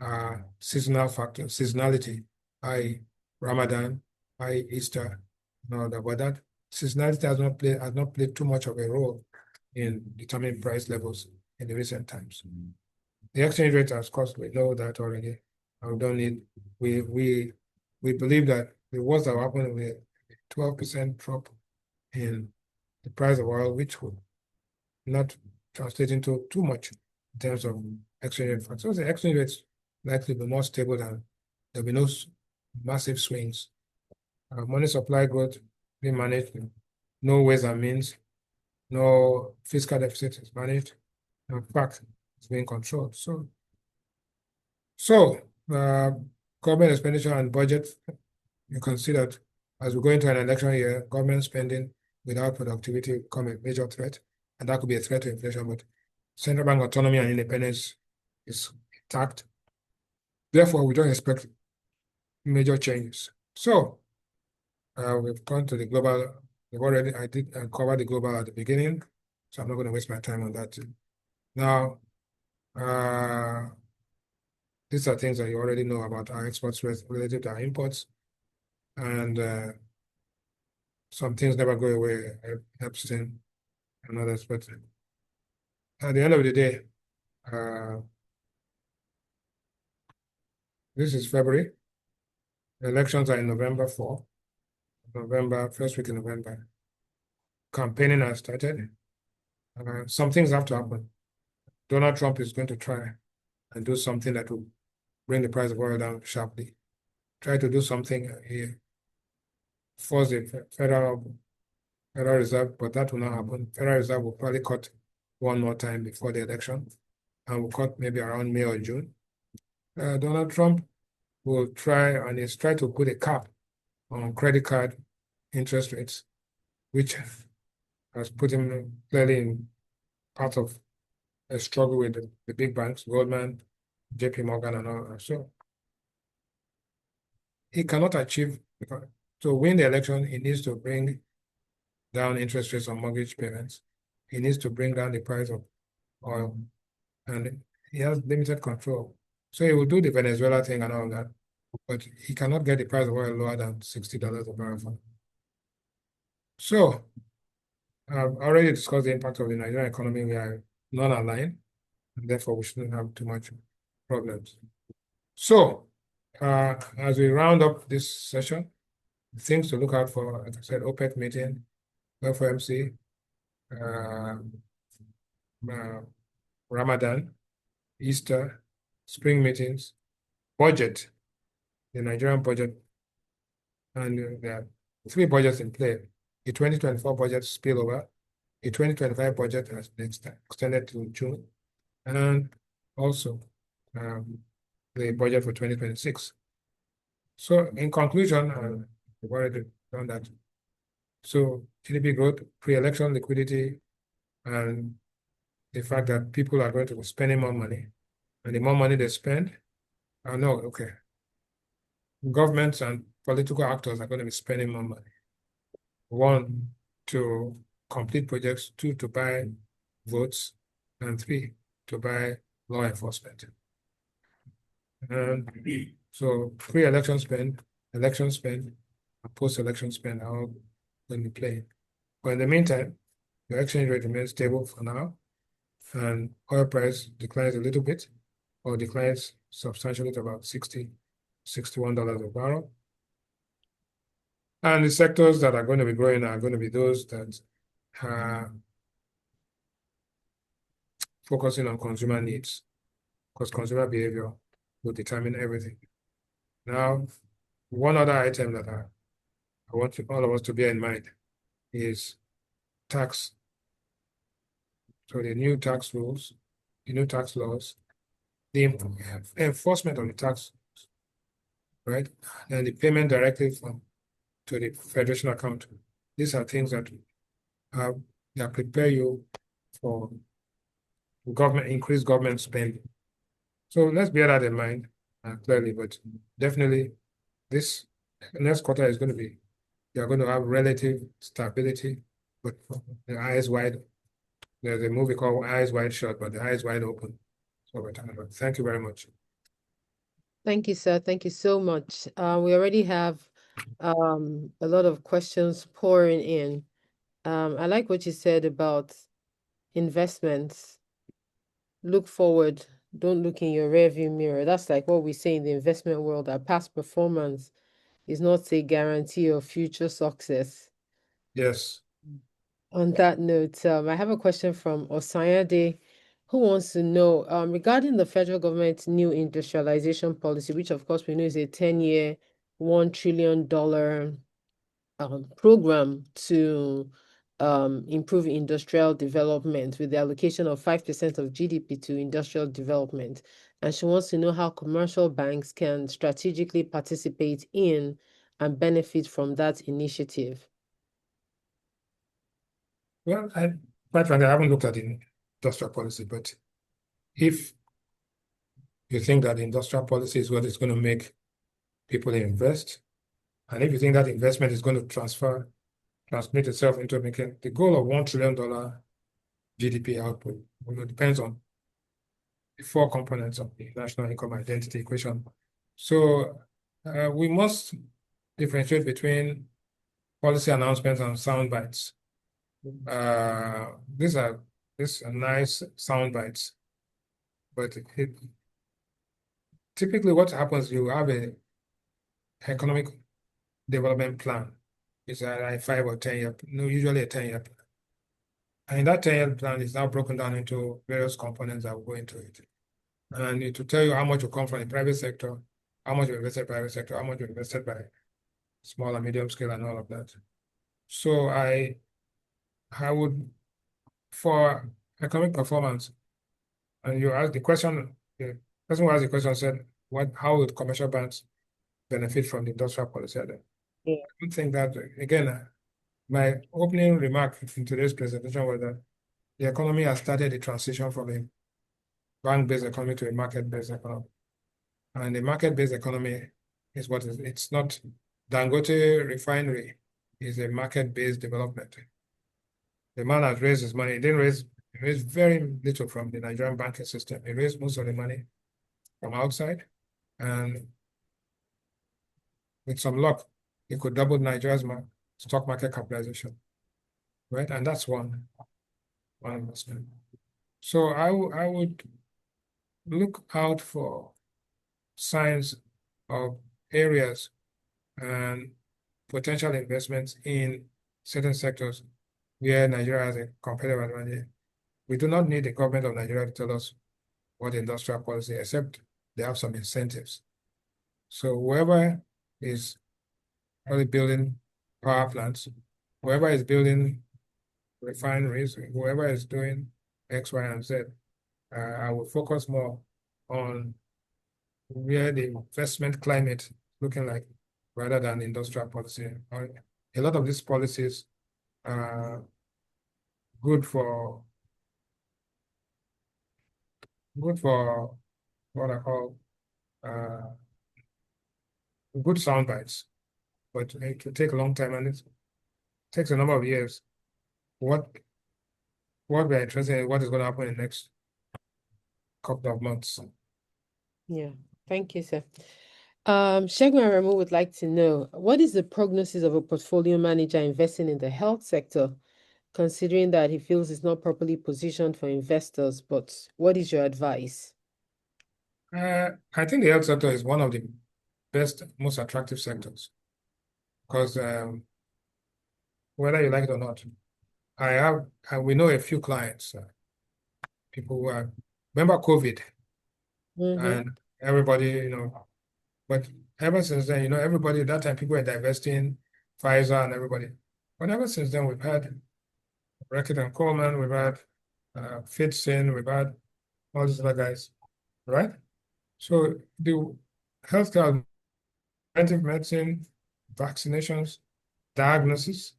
are seasonal factors, seasonality, i.e. Ramadan, i.e. Easter, and all that. But that seasonality has not played too much of a role in determining price levels in the recent times. The exchange rate, of course, we know that already. We don't need, we believe that the worst that will happen with 12% drop in the price of oil, which would not translate into too much in terms of exchange rate factor. So the exchange rate is likely to be more stable than there'll be no massive swings. Money supply growth being managed, no ways and means, no fiscal deficit is managed. In fact, it's being controlled. So government expenditure and budget, you can see that as we go into an election year, government spending without productivity become a major threat, and that could be a threat to inflation, but central bank autonomy and independence is intact. Therefore, we don't expect major changes. So we've gone to the global, I did cover the global at the beginning, so I'm not going to waste my time on that. Now, these are things that you already know about our exports relative to our imports, and some things never go away, Epstein and others, but at the end of the day, this is February. The elections are in November 4, first week in November. Campaigning has started. Some things have to happen. Donald Trump is going to try and do something that will bring the price of oil down sharply. Try to do something here, force the Federal Reserve, but that will not happen. Federal Reserve will probably cut one more time before the election, and will cut maybe around May or June. Donald Trump will try, and he's tried to put a cap on credit card interest rates, which has put him clearly in part of a struggle with the big banks, Goldman, JP Morgan, and all that. So he cannot achieve, to win the election, he needs to bring down interest rates on mortgage payments. He needs to bring down the price of oil, and he has limited control. So he will do the Venezuela thing and all that, but he cannot get the price of oil lower than $60 a barrel. So I've already discussed the impact of the Nigerian economy. We are not aligned, and therefore we shouldn't have too much problems. So as we round up this session, things to look out for, like I said, OPEC meeting, FOMC, Ramadan, Easter, spring meetings, budget, the Nigerian budget, and there are 3 budgets in play. The 2024 budget spillover, the 2025 budget has been extended to June, and also the budget for 2026. So in conclusion, we've already done that. So GDP growth, pre-election liquidity, and the fact that people are going to be spending more money. And the more money they spend, governments and political actors are going to be spending more money. One, to complete projects, two, to buy votes, and three, to buy law enforcement. And so pre-election spend, election spend, and post-election spend are all going to be playing. But in the meantime, the exchange rate remains stable for now, and oil price declines a little bit, or declines substantially to about $60, $61 a barrel. And the sectors that are going to be growing are going to be those that are focusing on consumer needs, because consumer behavior will determine everything. Now, one other item that I want all of us to bear in mind is tax. So the new tax rules, the new tax laws, the enforcement of the tax, right? And the payment directly to the federation account. These are things that prepare you for increased government spending. So let's bear that in mind clearly, but definitely this next quarter is going to be, you're going to have relative stability, but the eyes wide. There's a movie called Eyes Wide Shut, but the eyes wide open. So we're talking about. Thank you very much. Thank you, sir. Thank you so much. We already have a lot of questions pouring in. I like what you said about investments. Look forward, don't look in your rearview mirror. That's like what we say in the investment world, that past performance is not a guarantee of future success. Yes. On that note, I have a question from Osayade, who wants to know regarding the federal government's new industrialization policy, which of course we know is a 10-year, $1 trillion program to improve industrial development with the allocation of 5% of GDP to industrial development. And she wants to know how commercial banks can strategically participate in and benefit from that initiative. Well, quite frankly, I haven't looked at the industrial policy, but if you think that industrial policy is what is going to make people invest, and if you think that investment is going to transmit itself into making the goal of $1 trillion GDP output, it depends on the four components of the national income identity equation. So we must differentiate between policy announcements and sound bites. These are nice sound bites, but typically what happens, you have an economic development plan. It's like 5 or 10 year, no, usually a 10-year plan. And in that 10-year plan is now broken down into various components that will go into it. And it will tell you how much will come from the private sector, how much will invested private sector, how much will invested by small and medium scale and all of that. So I would, for economic performance, and you ask the question, the person who asked the question said, how would commercial banks benefit from the industrial policy? Yeah. I don't think that, again, my opening remark in today's presentation was that the economy has started a transition from a bank-based economy to a market-based economy. And the market-based economy is what is, it's not Dangote refinery is a market-based development. The man has raised his money. He raised very little from the Nigerian banking system. He raised most of the money from outside. And with some luck, he could double Nigeria's stock market capitalization, right? And that's one investment. So I would look out for signs of areas and potential investments in certain sectors where Nigeria has a competitive advantage. We do not need the government of Nigeria to tell us what industrial policy, except they have some incentives. So whoever is probably building power plants, whoever is building refineries, whoever is doing X, Y, and Z, I will focus more on where the investment climate is looking like, rather than industrial policy. A lot of these policies are good for what I call uh, good sound bites, but it will take a long time, and it takes a number of years. What we're interested in, what is going to happen in the next couple of months. Yeah, thank you, sir. Segun Aremu would like to know, what is the prognosis of a portfolio manager investing in the health sector, considering that he feels it's not properly positioned for investors, but what is your advice? I think the health sector is one of the best, most attractive sectors because whether you like it or not, we know a few clients, people who are, remember COVID and everybody, but ever since then, everybody, that time people were divesting Pfizer and everybody. But ever since then, we've had Reckitt and Coleman, we've had Fitson, we've had all these other guys, right? So the healthcare, preventive medicine, vaccinations, diagnosis,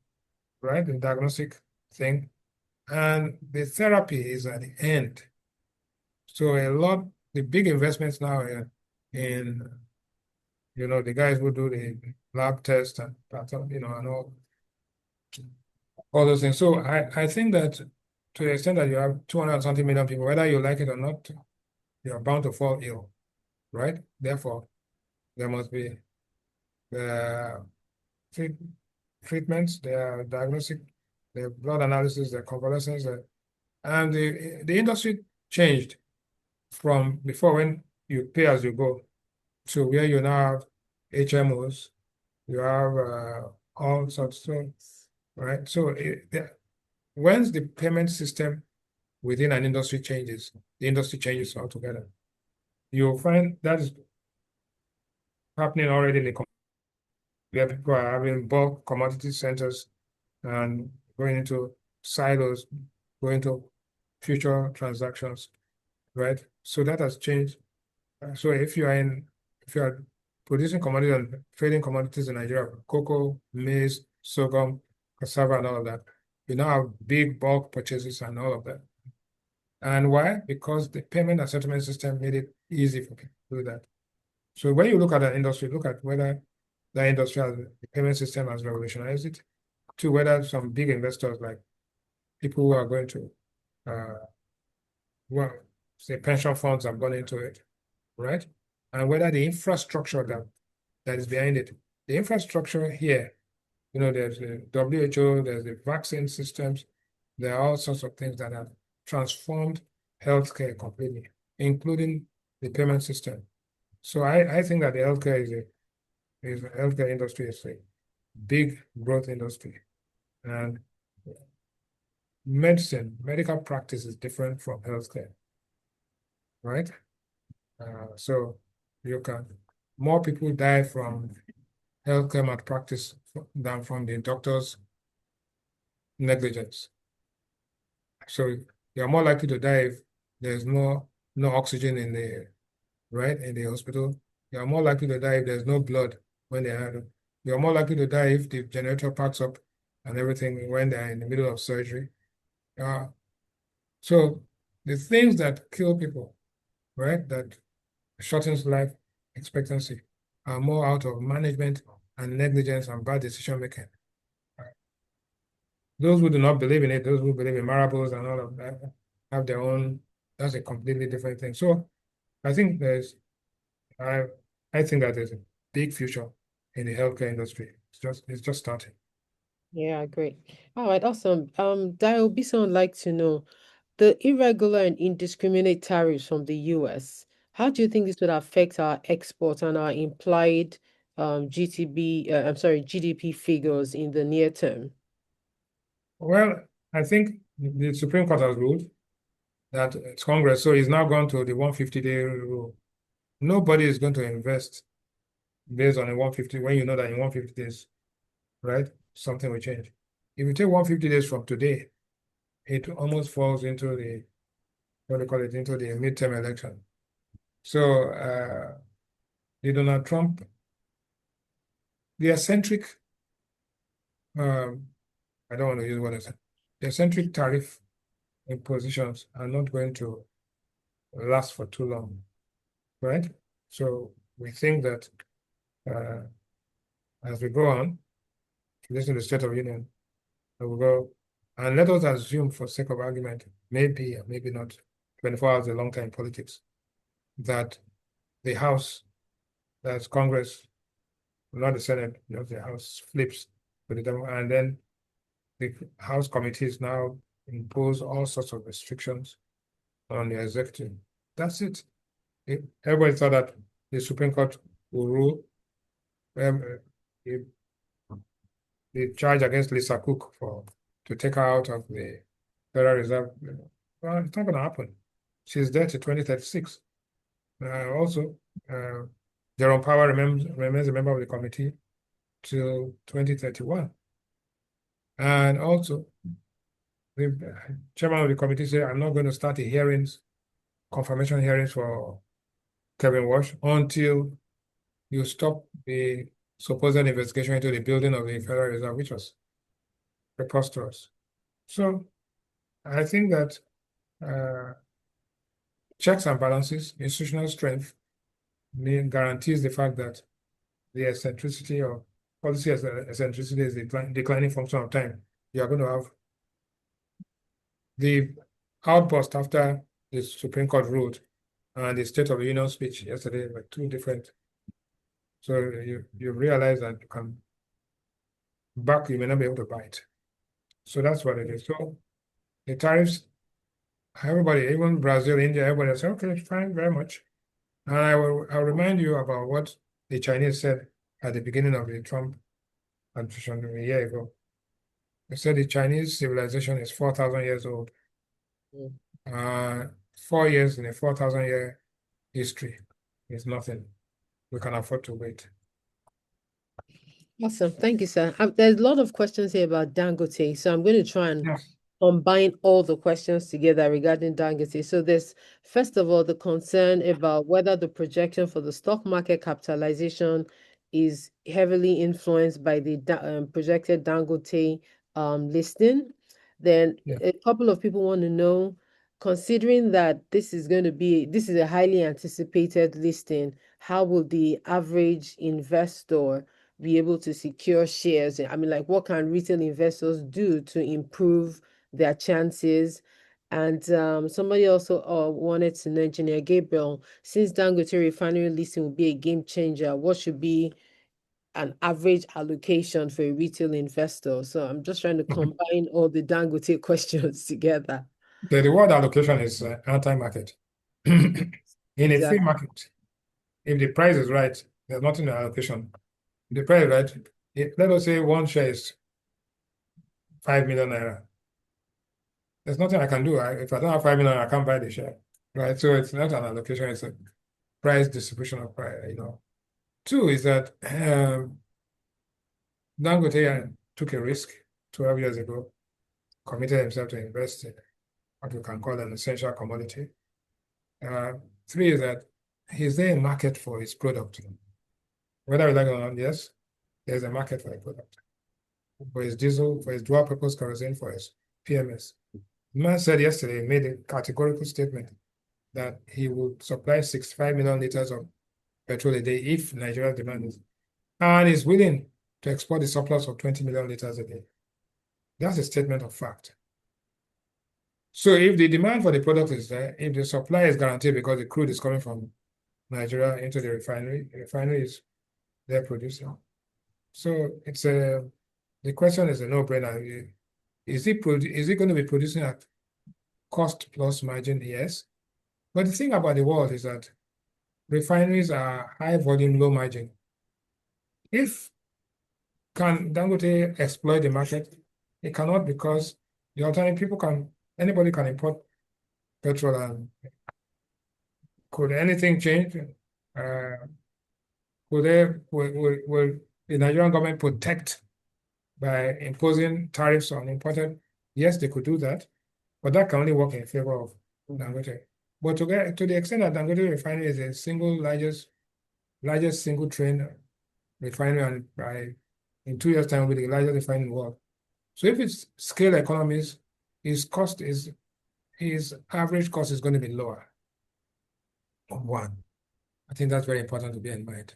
right? The diagnostic thing, and the therapy is at the end. So the big investments now in the guys who do the lab tests and pattern, and all those things. So I think that to the extent that you have 200 and something million people, whether you like it or not, you're bound to fall ill, right? Therefore, there must be the treatments, the diagnostic, the blood analysis, the convalescence, and the industry changed from before when you pay as you go to where you now have HMOs, you have all sorts of, right? So once the payment system within an industry changes, the industry changes altogether. You'll find that is happening already in the where people are having bulk commodity centers and going into silos, going to future transactions, right? So that has changed. So if you are producing commodities and trading commodities in Nigeria, cocoa, maize, sorghum, cassava, and all of that, you now have big bulk purchases and all of that. And why? Because the payment and settlement system made it easy for people to do that. So when you look at an industry, look at whether that industry has the payment system has revolutionized it, to whether some big investors like people who are going to, well, say pension funds have gone into it, right? And whether the infrastructure that is behind it, the infrastructure here, there's the WHO, there's the vaccine systems, there are all sorts of things that have transformed healthcare completely, including the payment system. So I think that the healthcare industry is a big growth industry. And medical practice is different from healthcare, right? So more people die from healthcare malpractice than from the doctor's negligence. So you're more likely to die if there's no oxygen in the hospital. You're more likely to die if there's no blood when you're more likely to die if the generator packs up and everything when they're in the middle of surgery. So the things that kill people, right, that shortens life expectancy are more out of management and negligence and bad decision making. Those who do not believe in it, those who believe in miracles and all of that, have their own, that's a completely different thing. So I think I think that there's a big future in the healthcare industry. It's just starting. Yeah, great. All right, awesome. Dio Bison would like to know the irregular and indiscriminate tariffs from the US. How do you think this would affect our exports and our implied GDP figures in the near term? Well, I think the Supreme Court has ruled that it's Congress, so it's now gone to the 150-day rule. Nobody is going to invest based on a 150 when you know that in 150 days, right, something will change. If you take 150 days from today, it almost falls into the, what do you call it, into the midterm election. So Donald Trump, the eccentric, I don't want to use what I said, the eccentric tariff impositions are not going to last for too long, right? So we think that as we go on, listen to the State of the Union, we will go, and let us assume for sake of argument, maybe or maybe not, 24 hours is a long time in politics, that the House, that's Congress, not the Senate, the House flips with the Demo, and then the House committees now impose all sorts of restrictions on the executive. That's it. Everybody thought that the Supreme Court will rule the charge against Lisa Cook to take her out of the Federal Reserve. Well, it's not going to happen. She's there to 2036. Also, Jerome Powell remains a member of the committee till 2031. And also, the chairman of the committee said, I'm not going to start the hearings, confirmation hearings for Kevin Walsh until you stop the supposed investigation into the building of the Federal Reserve, which was preposterous. So I think that checks and balances, institutional strength, guarantees the fact that the eccentricity or policy eccentricity is a declining function of time. You are going to have the outburst after the Supreme Court ruled and the State of the Union speech yesterday were two different. So you realize that you can back, you may not be able to bite. So that's what it is. So the tariffs, everybody, even Brazil, India, everybody said, okay, fine, very much. And I'll remind you about what the Chinese said at the beginning of the Trump administration a year ago. They said the Chinese civilization is 4,000 years old. 4 years in a 4,000-year history is nothing. We can afford to wait. Awesome. Thank you, sir. There's a lot of questions here about Dangote, so I'm going to try and Yes. combine all the questions together regarding Dangote. So there's, first of all, the concern about whether the projection for the stock market capitalization is heavily influenced by the projected Dangote listing. Then a couple of people want to know, considering that this is a highly anticipated listing, how will the average investor be able to secure shares? I mean, like, what can retail investors do to improve their chances? And somebody also wanted to know, Engineer Gabriel, since Dangote refinery listing will be a game changer, what should be an average allocation for a retail investor? So I'm just trying to combine all the Dangote questions together. The reward allocation is anti-market. In a free market, if the price is right, there's nothing in allocation. If the price is right, let us say one share is 5 million naira. There's nothing I can do. If I don't have 5 million, I can't buy the share, right? So it's not an allocation; it's a price distribution of price. Two is that Dangote took a risk 12 years ago, committed himself to invest in what we can call an essential commodity. Three is that is there a market for his product? Whether we like it or not, yes, there's a market for the product. For his diesel, for his dual purpose kerosene, for his PMS. The man said yesterday, he made a categorical statement that he would supply 65 million liters of petrol a day if Nigeria's demand is, and is willing to export the surplus of 20 million liters a day. That's a statement of fact. So if the demand for the product is there, if the supply is guaranteed because the crude is coming from Nigeria into the refinery is their producer. So the question is a no-brainer. Is it going to be producing at cost plus margin? Yes. But the thing about the world is that refineries are high volume, low margin. If can Dangote exploit the market? It cannot, because the alternative anybody can import petrol, and could anything change? Will the Nigerian government protect by imposing tariffs on imported? Yes, they could do that, but that can only work in favor of Dangote. But to the extent that Dangote refinery is the single largest largest single train refinery, and in 2 years' time will be the largest refinery in the world. So if it's scale economies, his average cost is going to be lower. One, I think that's very important to bear in mind.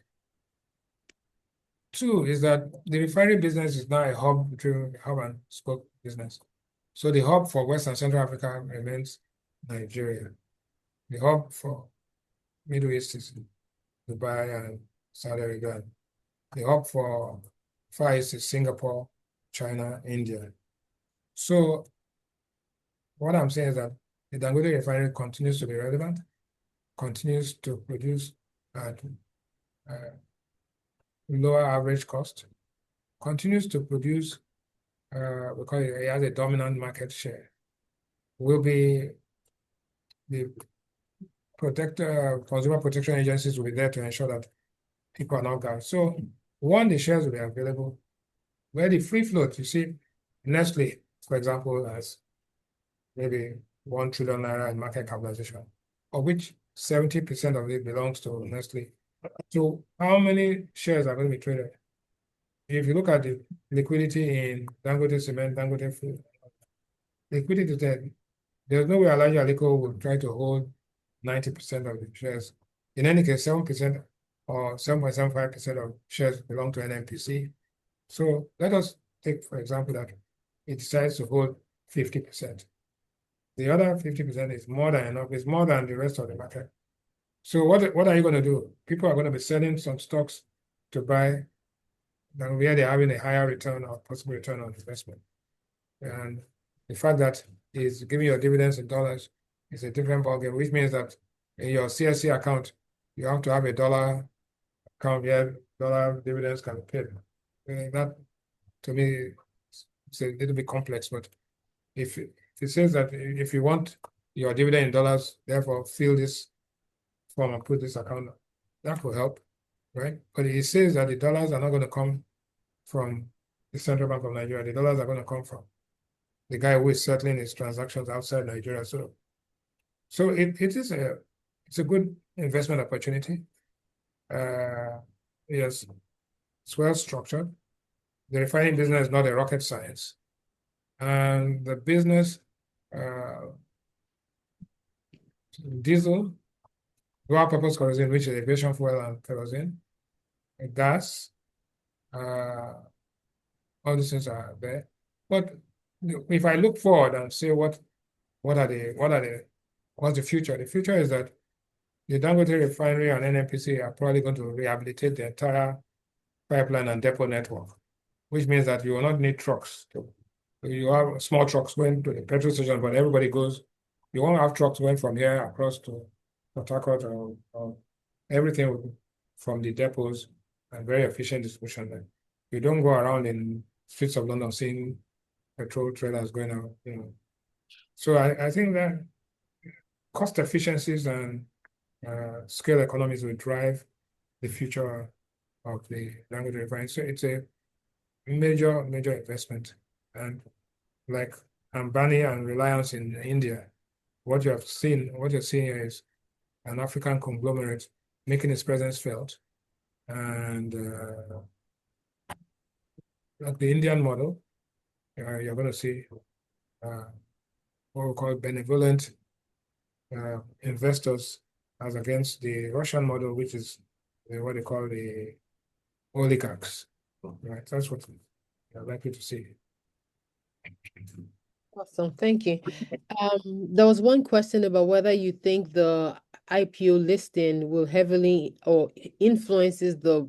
Two is that the refinery business is now a hub and spoke business. So the hub for West and Central Africa remains Nigeria. The hub for Middle East is Dubai and Saudi Arabia. The hub for Far East is Singapore, China, India. So what I'm saying is that the Dangote refinery continues to be relevant, continues to produce at lower average cost, continues to produce because it has a dominant market share, will be the consumer protection agencies will be there to ensure that people are not gouged. So one, the shares will be available. Where the free float, you see, Nestle, for example, has maybe 1 trillion naira in market capitalization, of which 70% of it belongs to Nestle. So how many shares are going to be traded? If you look at the liquidity in Dangote Cement, Dangote Food, liquidity there, there's no way Alhaji Aliko will try to hold 90% of the shares. In any case, 7% or 7.75% of shares belong to NNPC. So let us take, for example, that it decides to hold 50%. The other 50% is more than enough, it's more than the rest of the market. So what are you going to do? People are going to be selling some stocks to buy than where they're having a higher return or possible return on investment. And the fact that it's giving your dividends in dollars is a different ballgame, which means that in your CSC account, you have to have a dollar account where dollar dividends can be paid. That, to me, it's a little bit complex, but if it says that if you want your dividend in dollars, therefore fill this form and put this account, that will help, right? But it says that the dollars are not going to come from the Central Bank of Nigeria. The dollars are going to come from the guy who is settling his transactions outside Nigeria. So it's a good investment opportunity. Yes, it's well structured. The refining business is not a rocket science, and the business diesel, dual purpose kerosene, which is aviation fuel and kerosene, gas, all these things are there. But if I look forward and say what's the future? The future is that the Dangote refinery and NNPC are probably going to rehabilitate the entire pipeline and depot network, which means that you will not need trucks. You have small trucks going to the petrol station, but everybody goes. You won't have trucks going from here across to Port Harcourt or everything from the depots and very efficient distribution. Then you don't go around in streets of London seeing petrol trailers going out. So I think that cost efficiencies and scale economies will drive the future of the Dangote refinery. So it's a major investment, and like Ambani and Reliance in India, what you're seeing is an African conglomerate making its presence felt, and like the Indian model, you're going to see what we call benevolent investors as against the Russian model, which is what they call the oligarchs. Right, that's what you're likely to see. Awesome, thank you. There was one question about whether you think the IPO listing will heavily or influences the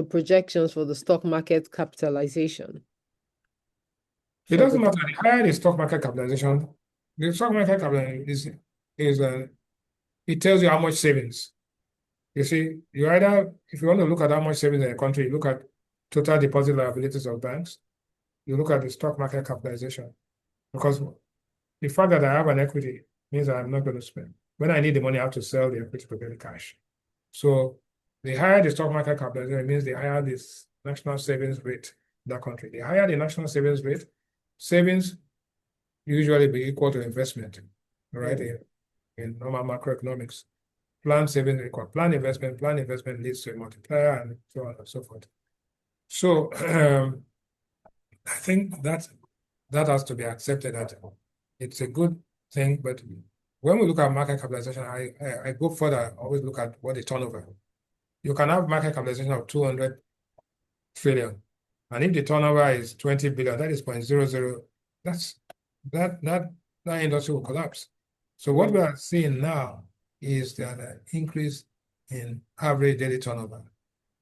projections for the stock market capitalization. It doesn't matter. The higher the stock market capitalization, the stock market capitalization is it tells you how much savings. You see, if you want to look at how much savings in a country, you look at total deposit liabilities of banks, you look at the stock market capitalization. Because the fact that I have an equity means that I'm not going to spend. When I need the money, I have to sell the equity to get the cash. So the higher the stock market capitalization means the higher this national savings rate in that country. The higher the national savings rate, savings usually be equal to investment, right? In normal macroeconomics. Plan savings required, plan investment leads to a multiplier, and so on and so forth. So I think that has to be accepted that it's a good thing, but when we look at market capitalization, I go further, always look at what the turnover. You can have market capitalization of 200 trillion, and if the turnover is 20 billion, that is 0.00, that industry will collapse. So what we are seeing now is that an increase in average daily turnover.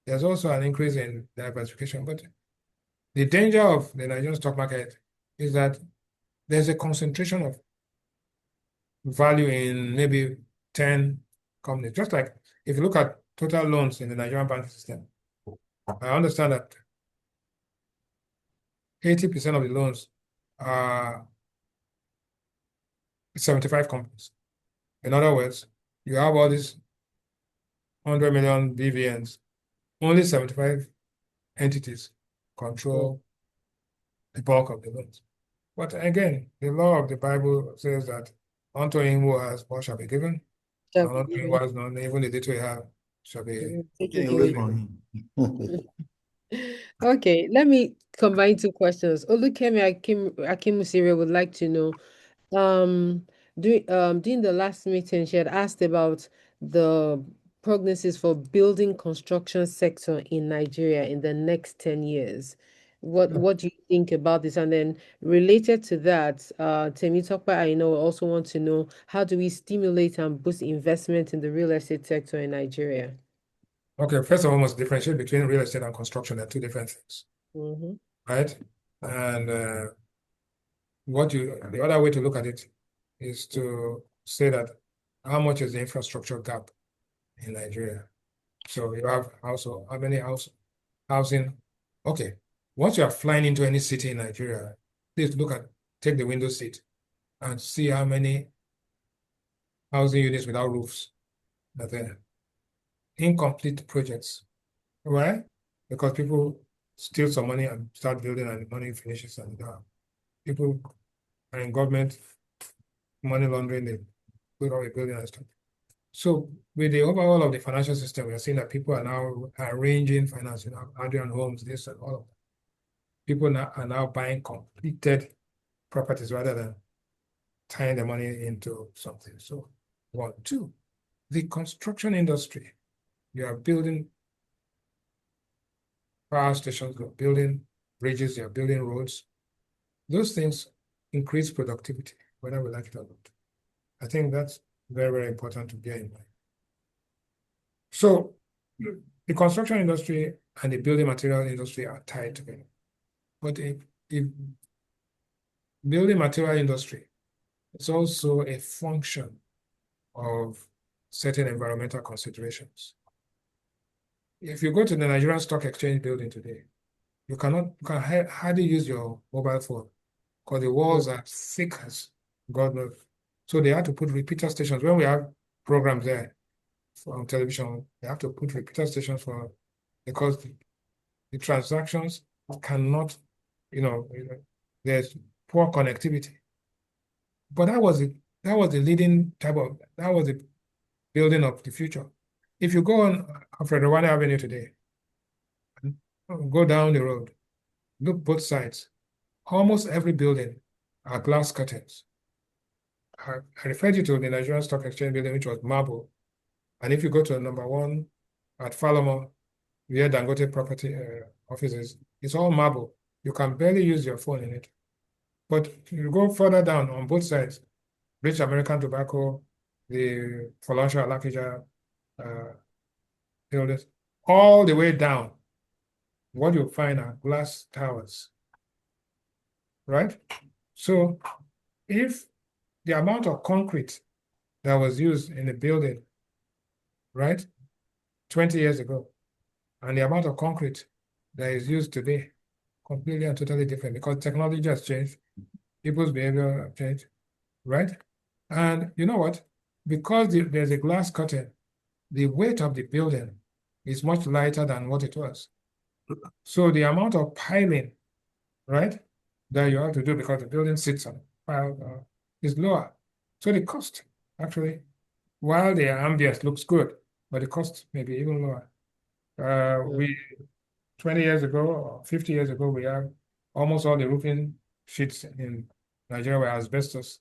There's also an increase in diversification, but the danger of the Nigerian stock market is that there's a concentration of value in maybe 10 companies. Just like if you look at total loans in the Nigerian banking system, I understand that 80% of the loans are 75 companies. In other words, you have all these 100 million BVNs, only 75 entities control the bulk of the loans. But again, the law of the Bible says that unto him who has more shall be given, and unto him who has none, even the little he has shall be taken away from him. Okay, let me combine two questions. Olukemi Akimusire would like to know, during the last meeting, she had asked about the prognosis for building construction sector in Nigeria in the next 10 years. What do you think about this? And then related to that, Temitope, I know, also want to know, how do we stimulate and boost investment in the real estate sector in Nigeria? Okay, first of all, we must differentiate between real estate and construction. They're two different things, Mm-hmm. right? And the other way to look at it is to say that how much is the infrastructure gap in Nigeria? So you have also how many housing? Okay, once you are flying into any city in Nigeria, please take the window seat and see how many housing units without roofs are there. Incomplete projects. Why? Because people steal some money and start building, and the money finishes, and people are in government money laundering, they put all the building and stuff. So with the overall of the financial system, we are seeing that people are now arranging finance, Adrian Homes, this and all of that. People are now buying completed properties rather than tying the money into something. So 1, 2, the construction industry, you are building power stations, you're building bridges, you're building roads. Those things increase productivity, whether we like it or not. I think that's very, very important to bear in mind. So the construction industry and the building material industry are tied together. But if building material industry, it's also a function of certain environmental considerations. If you go to the Nigerian Stock Exchange building today, you can hardly use your mobile phone because the walls are thick as God knows. So they had to put repeater stations. When we have programs there on television, they have to put repeater stations because the transactions cannot, there's poor connectivity. But that was the leading type of, that was the building of the future. If you go on Rewane Avenue today, go down the road, look both sides, almost every building are glass curtains. I referred you to the Nigerian Stock Exchange building, which was marble. And if you go to number 1 at Falomo, where Dangote property offices, it's all marble. You can barely use your phone in it. But you go further down on both sides, British American Tobacco, the Folansha Alakija buildings, all the way down, what you'll find are glass towers, right? So if the amount of concrete that was used in the building, right, 20 years ago, and the amount of concrete that is used today, completely and totally different because technology has changed, people's behavior have changed, right? And you know what? Because there's a glass curtain, the weight of the building is much lighter than what it was. So the amount of piling, right, that you have to do because the building sits on pile is lower. So the cost actually while the ambience looks good, but the cost may be even lower. We 20 years ago or 50 years ago, we have almost all the roofing sheets in Nigeria were asbestos.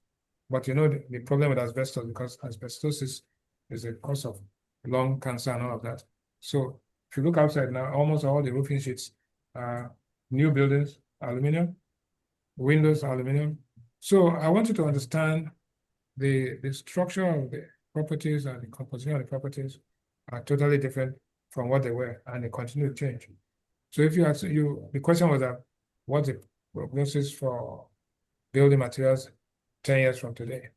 But you know the problem with asbestos, because asbestosis is a cause of lung cancer and all of that. So if you look outside now, almost all the roofing sheets are new buildings, aluminum, windows, aluminum. So I want you to understand the structure of the properties and the composition of the properties are totally different from what they were, and they continue to change. So if you ask the question was that what's the prognosis for building materials 10 years from today?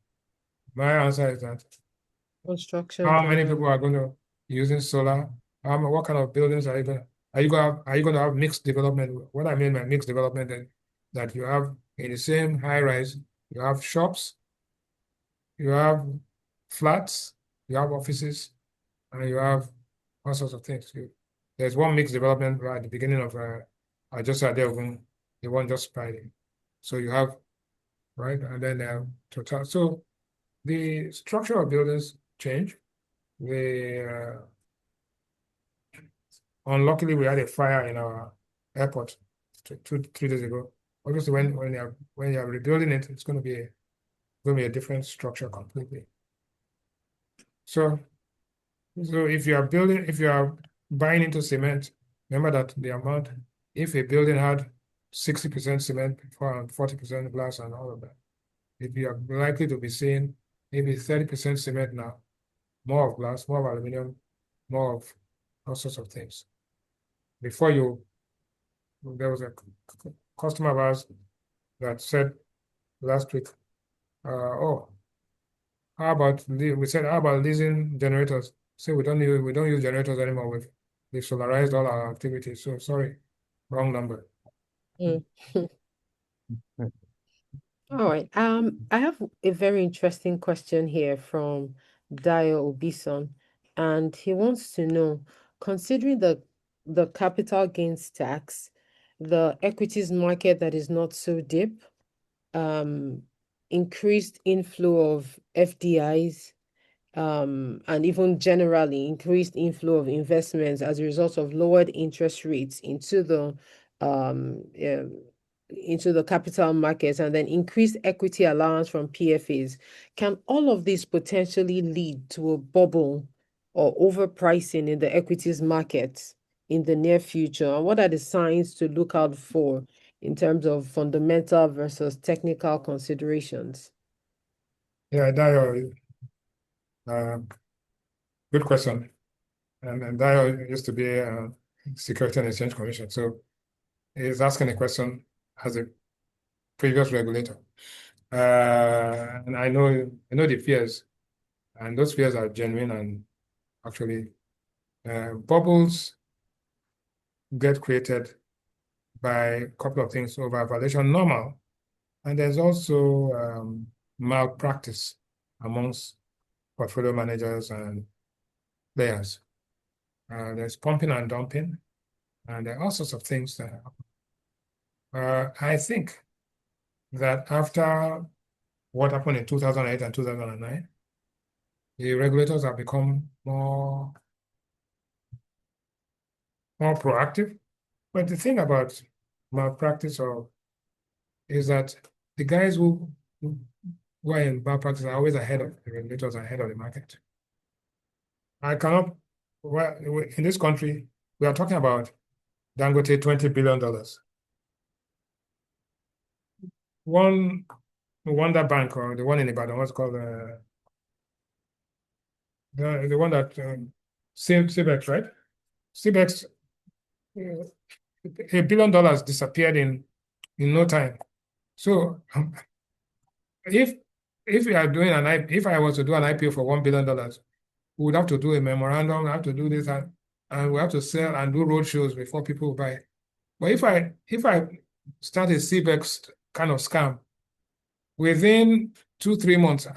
My answer is that Construction how many driven. people are going to be using solar? What kind of buildings are you going to have mixed development? What I mean by mixed development is that you have in the same high rise, you have shops, you have flats, you have offices, and you have all sorts of things. There's one mixed development right at the beginning of just the one just by so you have right, and then total. So the structure of buildings change. Unluckily, we had a fire in our airport 3 days ago. Obviously, when you're rebuilding it, it's going to be a different structure completely. So if you are buying into cement, remember that the amount, if a building had 60% cement before and 40% glass and all of that, if you are likely to be seeing maybe 30% cement now, more of glass, more of aluminum, more of all sorts of things. There was a customer of ours that said last week, oh, how about leasing generators? So we don't use generators anymore. We've solarized all our activities. So sorry, wrong number. Mm. All right. I have a very interesting question here from Dio Obison, and he wants to know, considering the capital gains tax, the equities market that is not so deep, increased inflow of FDIs, and even generally increased inflow of investments as a result of lowered interest rates um, into the capital markets, and then increased equity allowance from PFAs. Can all of this potentially lead to a bubble or overpricing in the equities market in the near future? And what are the signs to look out for in terms of fundamental versus technical considerations? Yeah, Dio, good question. And Dio used to be a Security and Exchange Commission, so he's asking a question as a previous regulator. And I know the fears, and those fears are genuine, and actually bubbles get created by a couple of things: overvaluation, normal, and there's also malpractice amongst portfolio managers and players. There's pumping and dumping, and there are all sorts of things that happen. I think that after what happened in 2008 and 2009, the regulators have become more proactive. But the thing about malpractice is that the guys who are in malpractice are always ahead of the regulators, ahead of the market. I cannot, well, in this country, we are talking about Dangote $20 billion. One Wonder Bank, or the one in Ibadan, what's called the one that CBEX, right? CBEX, $1 billion disappeared in no time. So if we are doing if I was to do an IPO for $1 billion, we would have to do a memorandum, we have to do this, and we have to sell and do road shows before people buy. But if I start a CBEX kind of scam, within 2-3 months,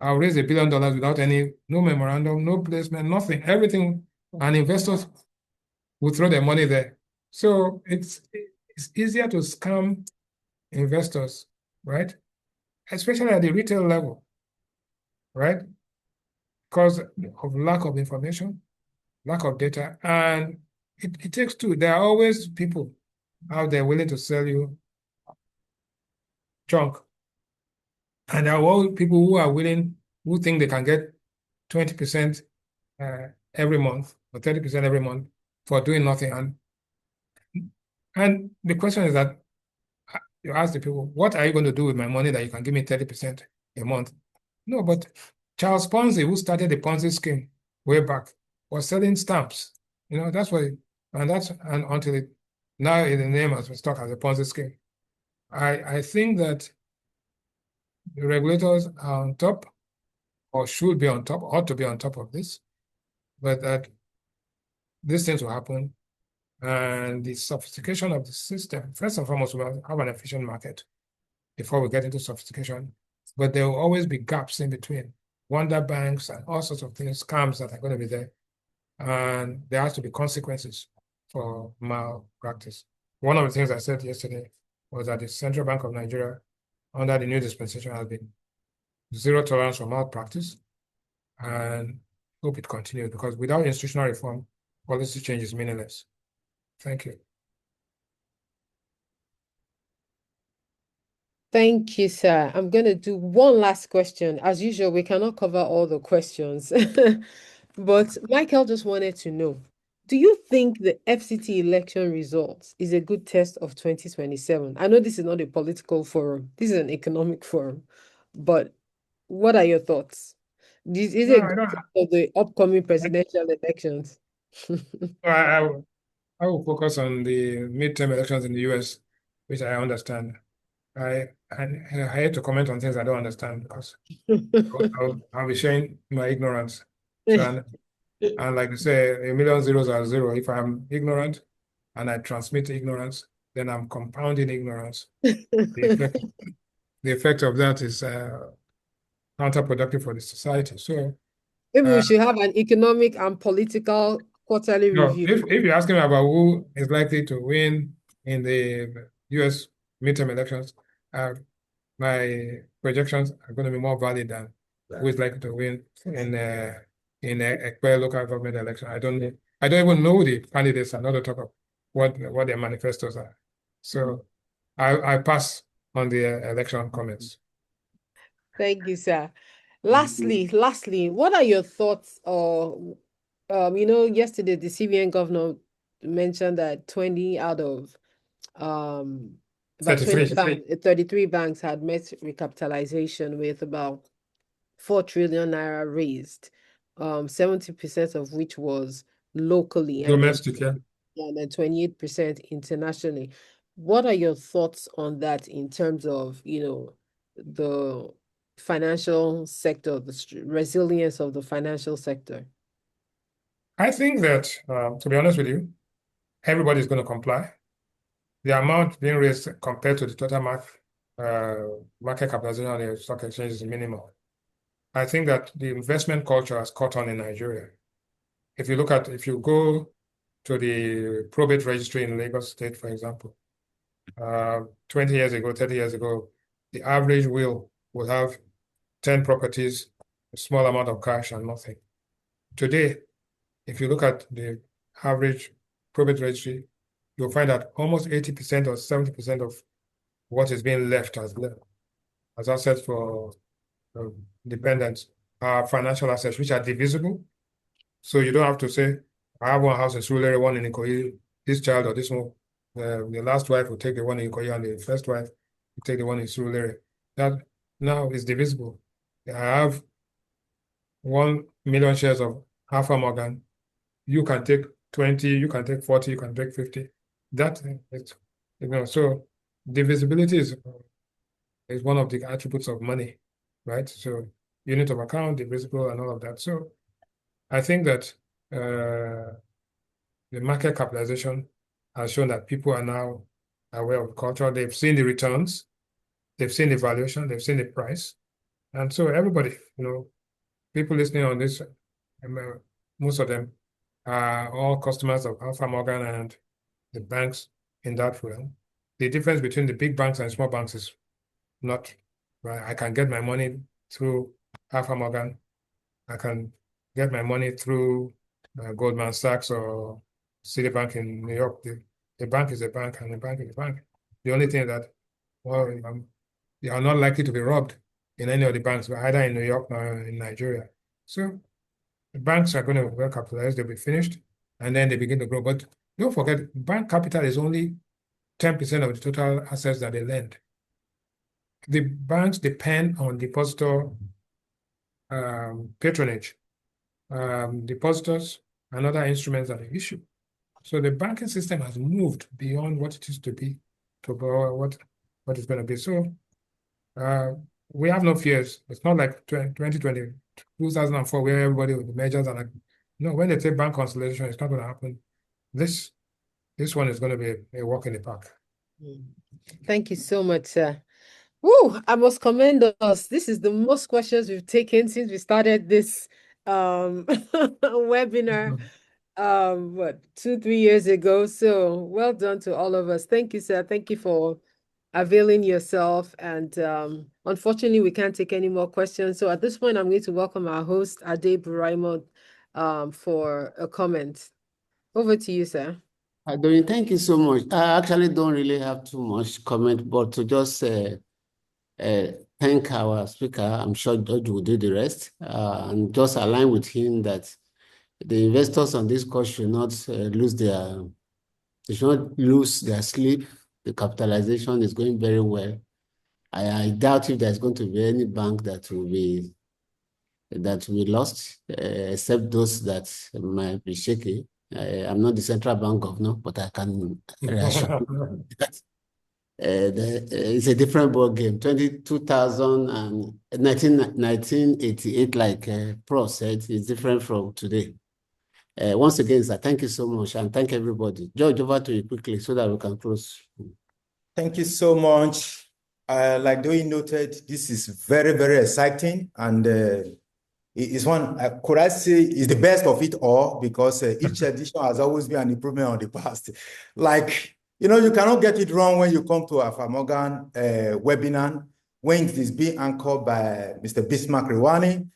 I'll raise $1 billion without no memorandum, no placement, nothing, everything, and investors will throw their money there. So it's easier to scam investors, right? Especially at the retail level, right? because of lack of information, lack of data, and it takes two. There are always people out there willing to sell you junk. And there are all people who are willing, who think they can get 20% every month or 30% every month for doing nothing. And the question is that you ask the people, what are you going to do with my money that you can give me 30% a month? No, but Charles Ponzi, who started the Ponzi scheme way back, was selling stamps. That's what, and until now the name has been stuck as a Ponzi scheme. I think that the regulators are on top, or should be on top, ought to be on top of this, but that these things will happen. And the sophistication of the system, first and foremost, we'll have an efficient market before we get into sophistication. But there will always be gaps in between, wonder banks and all sorts of things, scams that are going to be there. And there has to be consequences for malpractice. One of the things I said yesterday was that the Central Bank of Nigeria, under the new dispensation, has been zero tolerance for malpractice, and hope it continues, because without institutional reform, policy change is meaningless. Thank you. Thank you, sir. I'm going to do one last question. As usual, we cannot cover all the questions. But Michael just wanted to know, do you think the FCT election results is a good test of 2027? I know this is not a political forum. This is an economic forum. But what are your thoughts? Is No, it a I good don't. test of the upcoming presidential elections? I will focus on the midterm elections in the US, which I understand. I hate to comment on things I don't understand, because I'll be sharing my ignorance. So, and like you say, a million zeros are zero. If I'm ignorant and I transmit ignorance, then I'm compounding ignorance. The effect of that is counterproductive for the society. So, Maybe we uh, should have an economic and political quarterly no, review. if you're asking me about who is likely to win in the US midterm elections, my projections are going to be more valid than who is likely to win in a local government election. I don't even know the candidates, and not to talk of what their manifestos are. So I pass on the election comments. Thank you, sir. Lastly, what are your thoughts or yesterday the CBN governor mentioned that 20 out of about 33 banks had met recapitalization with about 4 trillion naira raised, 70% of which was locally Domestic, yeah. and then 28% internationally. What are your thoughts on that in terms of, the financial sector, the resilience of the financial sector? I think that, to be honest with you, everybody's going to comply. The amount being raised compared to the total market capitalization on the stock exchange is minimal. I think that the investment culture has caught on in Nigeria. If you go to the probate registry in Lagos State, for example, 20 years ago, 30 years ago, the average will have 10 properties, a small amount of cash, and nothing. Today, if you look at the average probate registry, you'll find that almost 80% or 70% of what is being left as assets for dependents are financial assets, which are divisible. So you don't have to say, I have one house in Surulere, one in Ikoyi, this child or this one, the last wife will take the one in Ikoyi, and the first wife will take the one in Surulere. That now is divisible. I have 1 million shares of Alpha Morgan. You can take 20, you can take 40, you can take 50. That is, so divisibility is one of the attributes of money, right? So unit of account, divisible, and all of that. So I think that the market capitalization has shown that people are now aware of culture. They've seen the returns, they've seen the valuation, they've seen the price. And so everybody, people listening on this, most of them are all customers of Alpha Morgan and the banks in that realm. The difference between the big banks and small banks is not, right? I can get my money through Alpha Morgan. I can get my money through Goldman Sachs or Citibank in New York. The bank is a bank, and the bank is a bank. The only thing that, well, you are not likely to be robbed in any of the banks, either in New York or in Nigeria. So the banks are going to be well capitalized, they'll be finished, and then they begin to grow. But don't forget, bank capital is only 10% of the total assets that they lend. The banks depend on depositor patronage, depositors, and other instruments that they issue. So the banking system has moved beyond what it used to be to what it's going to be. So we have no fears. It's not like 2020, 2004, where everybody with the measures are like, no, when they say bank consolidation, it's not going to happen. This one is going to be a walk in the park. Thank you so much, sir. Woo, I must commend us. This is the most questions we've taken since we started this webinar what 2-3 years ago. So well done to all of us. Thank you, sir. Thank you for availing yourself. And unfortunately, we can't take any more questions. So at this point, I'm going to welcome our host, Ade Buraimo, for a comment. Over to you, sir. Adoni, thank you so much. I actually don't really have too much comment, but to just thank our speaker. I'm sure George will do the rest, and just align with him that the investors on this course should not lose their sleep. The capitalization is going very well. I doubt if there's going to be any bank that will be lost, except those that might be shaky. I'm not the central bank governor, but I can reassure you that it's a different ball game. 1988, like Pro said, is different from today. Once again, sir, thank you so much, and thank everybody. George, over to you quickly so that we can close. Thank you so much. Like Doi noted, this is very, very exciting, and it's one, could I say, is the best of it all, because each edition has always been an improvement on the past. Like, you know, you cannot get it wrong when you come to a Alpha Morgan webinar, when it is being anchored by Mr. Bismarck Rewane.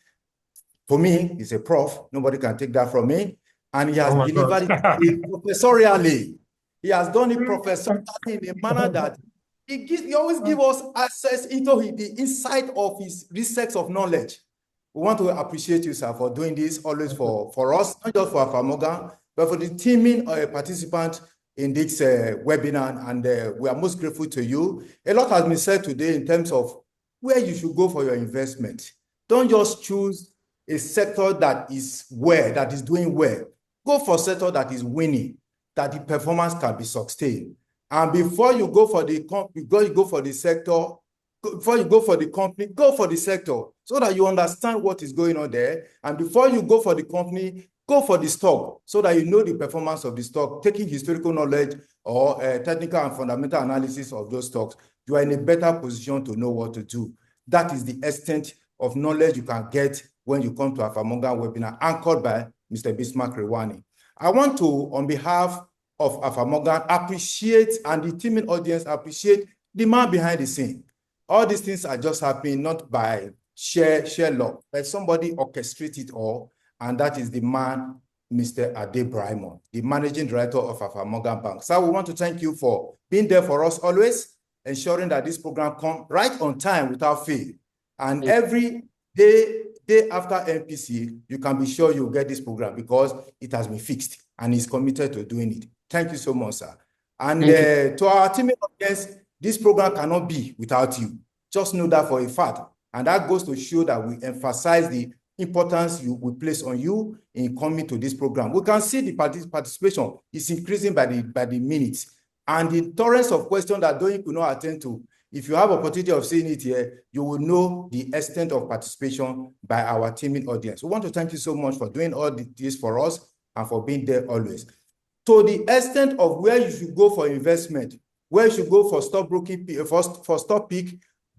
For me, he's a prof. Nobody can take that from me. And he has delivered it professorially. He has done it professorially in a manner that he always gives us access into the insight of his research of knowledge. We want to appreciate you, sir, for doing this always for us, not just for Alpha Morgan, but for the teaming participants in this webinar. And we are most grateful to you. A lot has been said today in terms of where you should go for your investment. Don't just choose a sector that is doing well. Go for a sector that is winning, that the performance can be sustained. And before you go for the company, before you go for the company, go for the sector so that you understand what is going on there. And before you go for the company, go for the stock so that you know the performance of the stock, taking historical knowledge or technical and fundamental analysis of those stocks. You are in a better position to know what to do. That is the extent of knowledge you can get when you come to Alpha Morgan webinar anchored by Mr. Bismarck Rewane. I want to, on behalf of Alpha Morgan, appreciate, and the teaming audience appreciate the man behind the scene. All these things are just happening not by sheer luck, but somebody orchestrates it all, and that is the man, Mr. Ade Buraimo, the managing director of Alpha Morgan Bank. So we want to thank you for being there for us always, ensuring that this program comes right on time without fail. And every day after MPC, you can be sure you'll get this program because it has been fixed and is committed to doing it. Thank you so much, sir. And to our team audience, this program cannot be without you. Just know that for a fact. And that goes to show that we emphasize the importance we place on you in coming to this program. We can see the participation is increasing by the minutes. And the torrents of questions that Doyin could not attend to, if you have opportunity of seeing it here, you will know the extent of participation by our teaming audience. We want to thank you so much for doing all this for us and for being there always. To the extent of where you should go for investment, where you should go for stockbroking, for stock pick,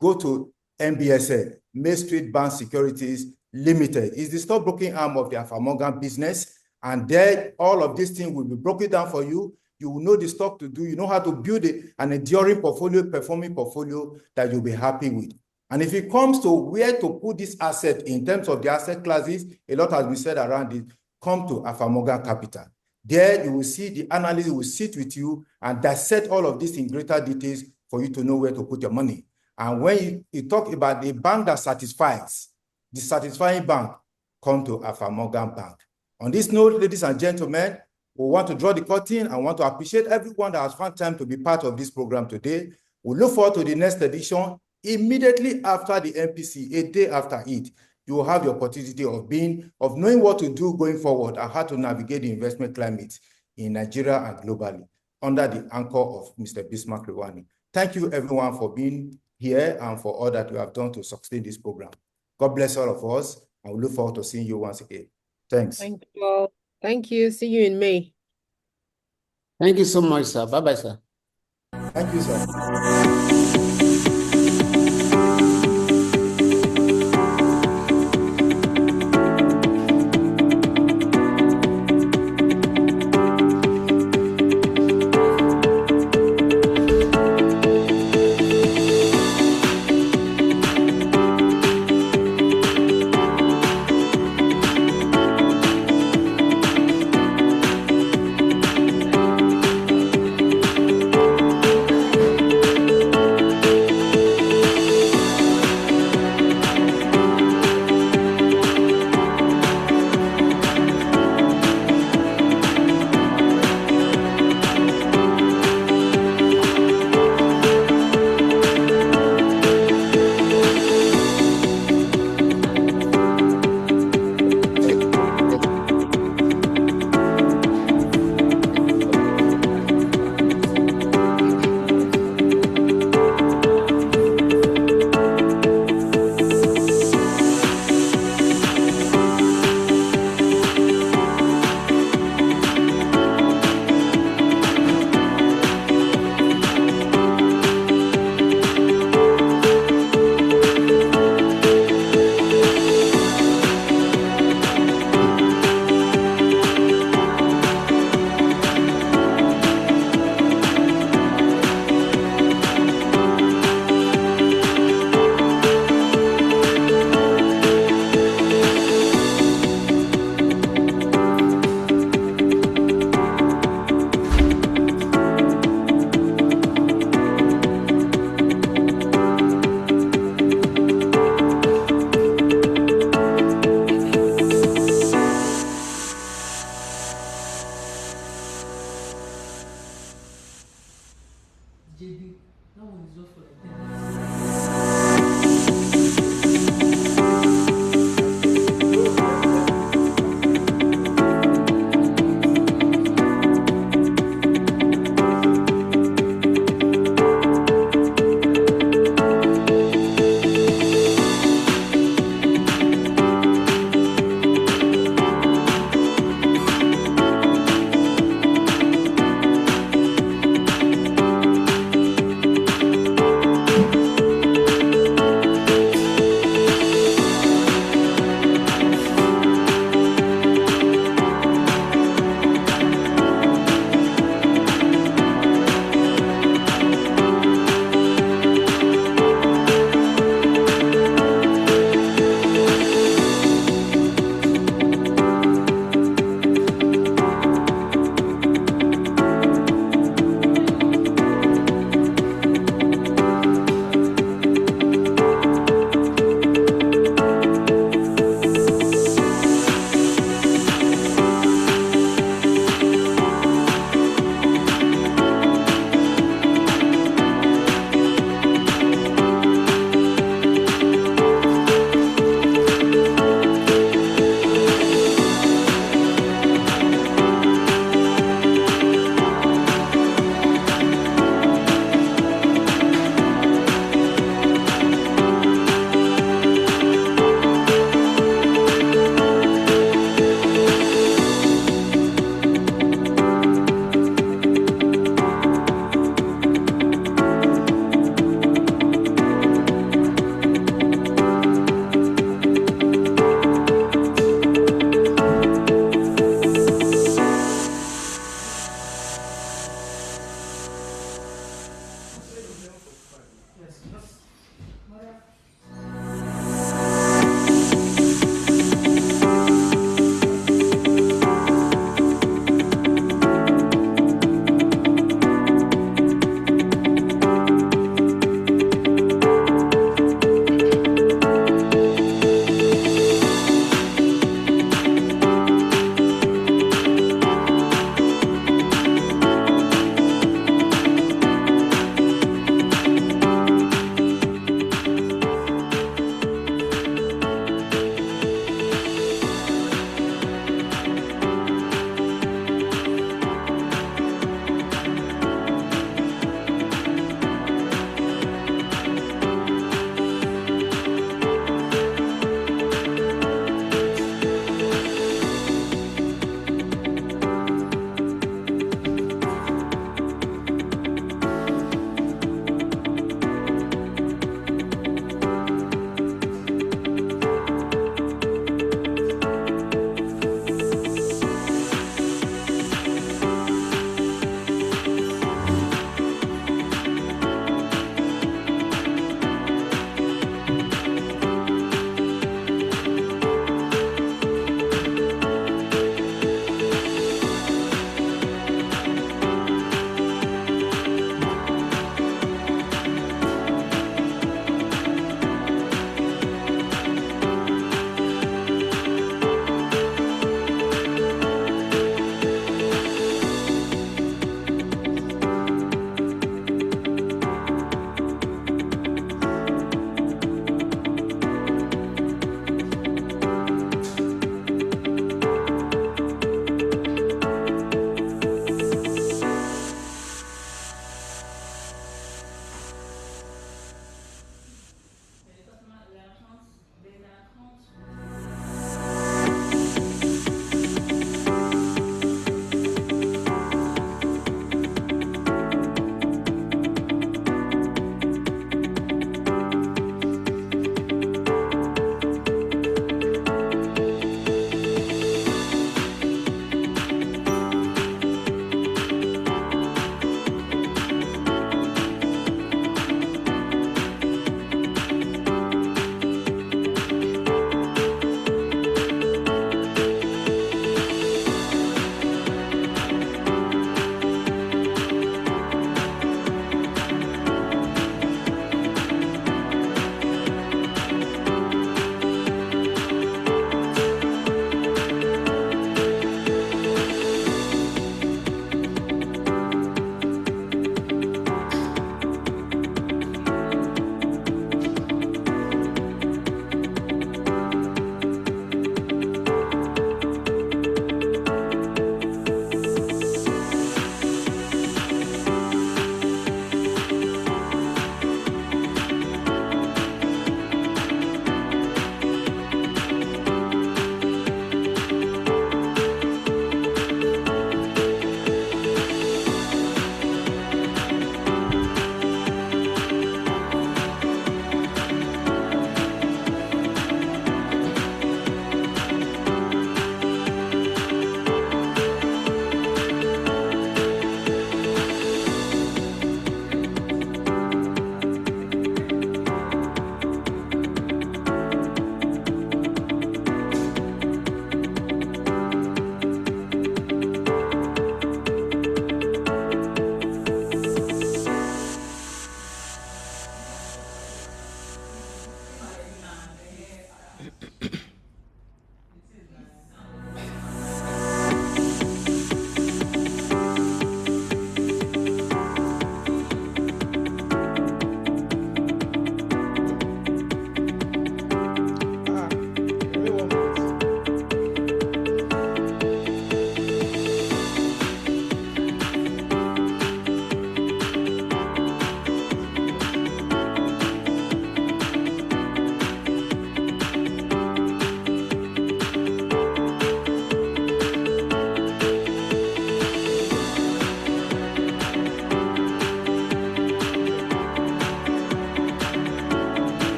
go to MBSL, Main Street Bank Securities Limited. It's the stockbroking arm of the Alpha Morgan business. And there, all of these things will be broken down for you. You will know the stock to do. You know how to build an enduring portfolio, performing portfolio that you'll be happy with. And if it comes to where to put this asset in terms of the asset classes, a lot has been said around it, come to Alpha Morgan Capital. There you will see the analyst will sit with you and dissect all of this in greater details for you to know where to put your money. And when you talk about the bank that satisfies, the satisfying bank, come to Alpha Morgan Bank. On this note, ladies and gentlemen, we want to draw the curtain and want to appreciate everyone that has found time to be part of this program today. We look forward to the next edition. Immediately after the MPC, a day after it, you will have the opportunity of knowing what to do going forward and how to navigate the investment climate in Nigeria and globally under the anchor of Mr. Bismarck Rewane. Thank you everyone for being here and for all that you have done to sustain this program. God bless all of us, and we look forward to seeing you once again. Thanks. Thank you all. Thank you. See you in May. Thank you so much, sir. Bye-bye, sir. Thank you, sir.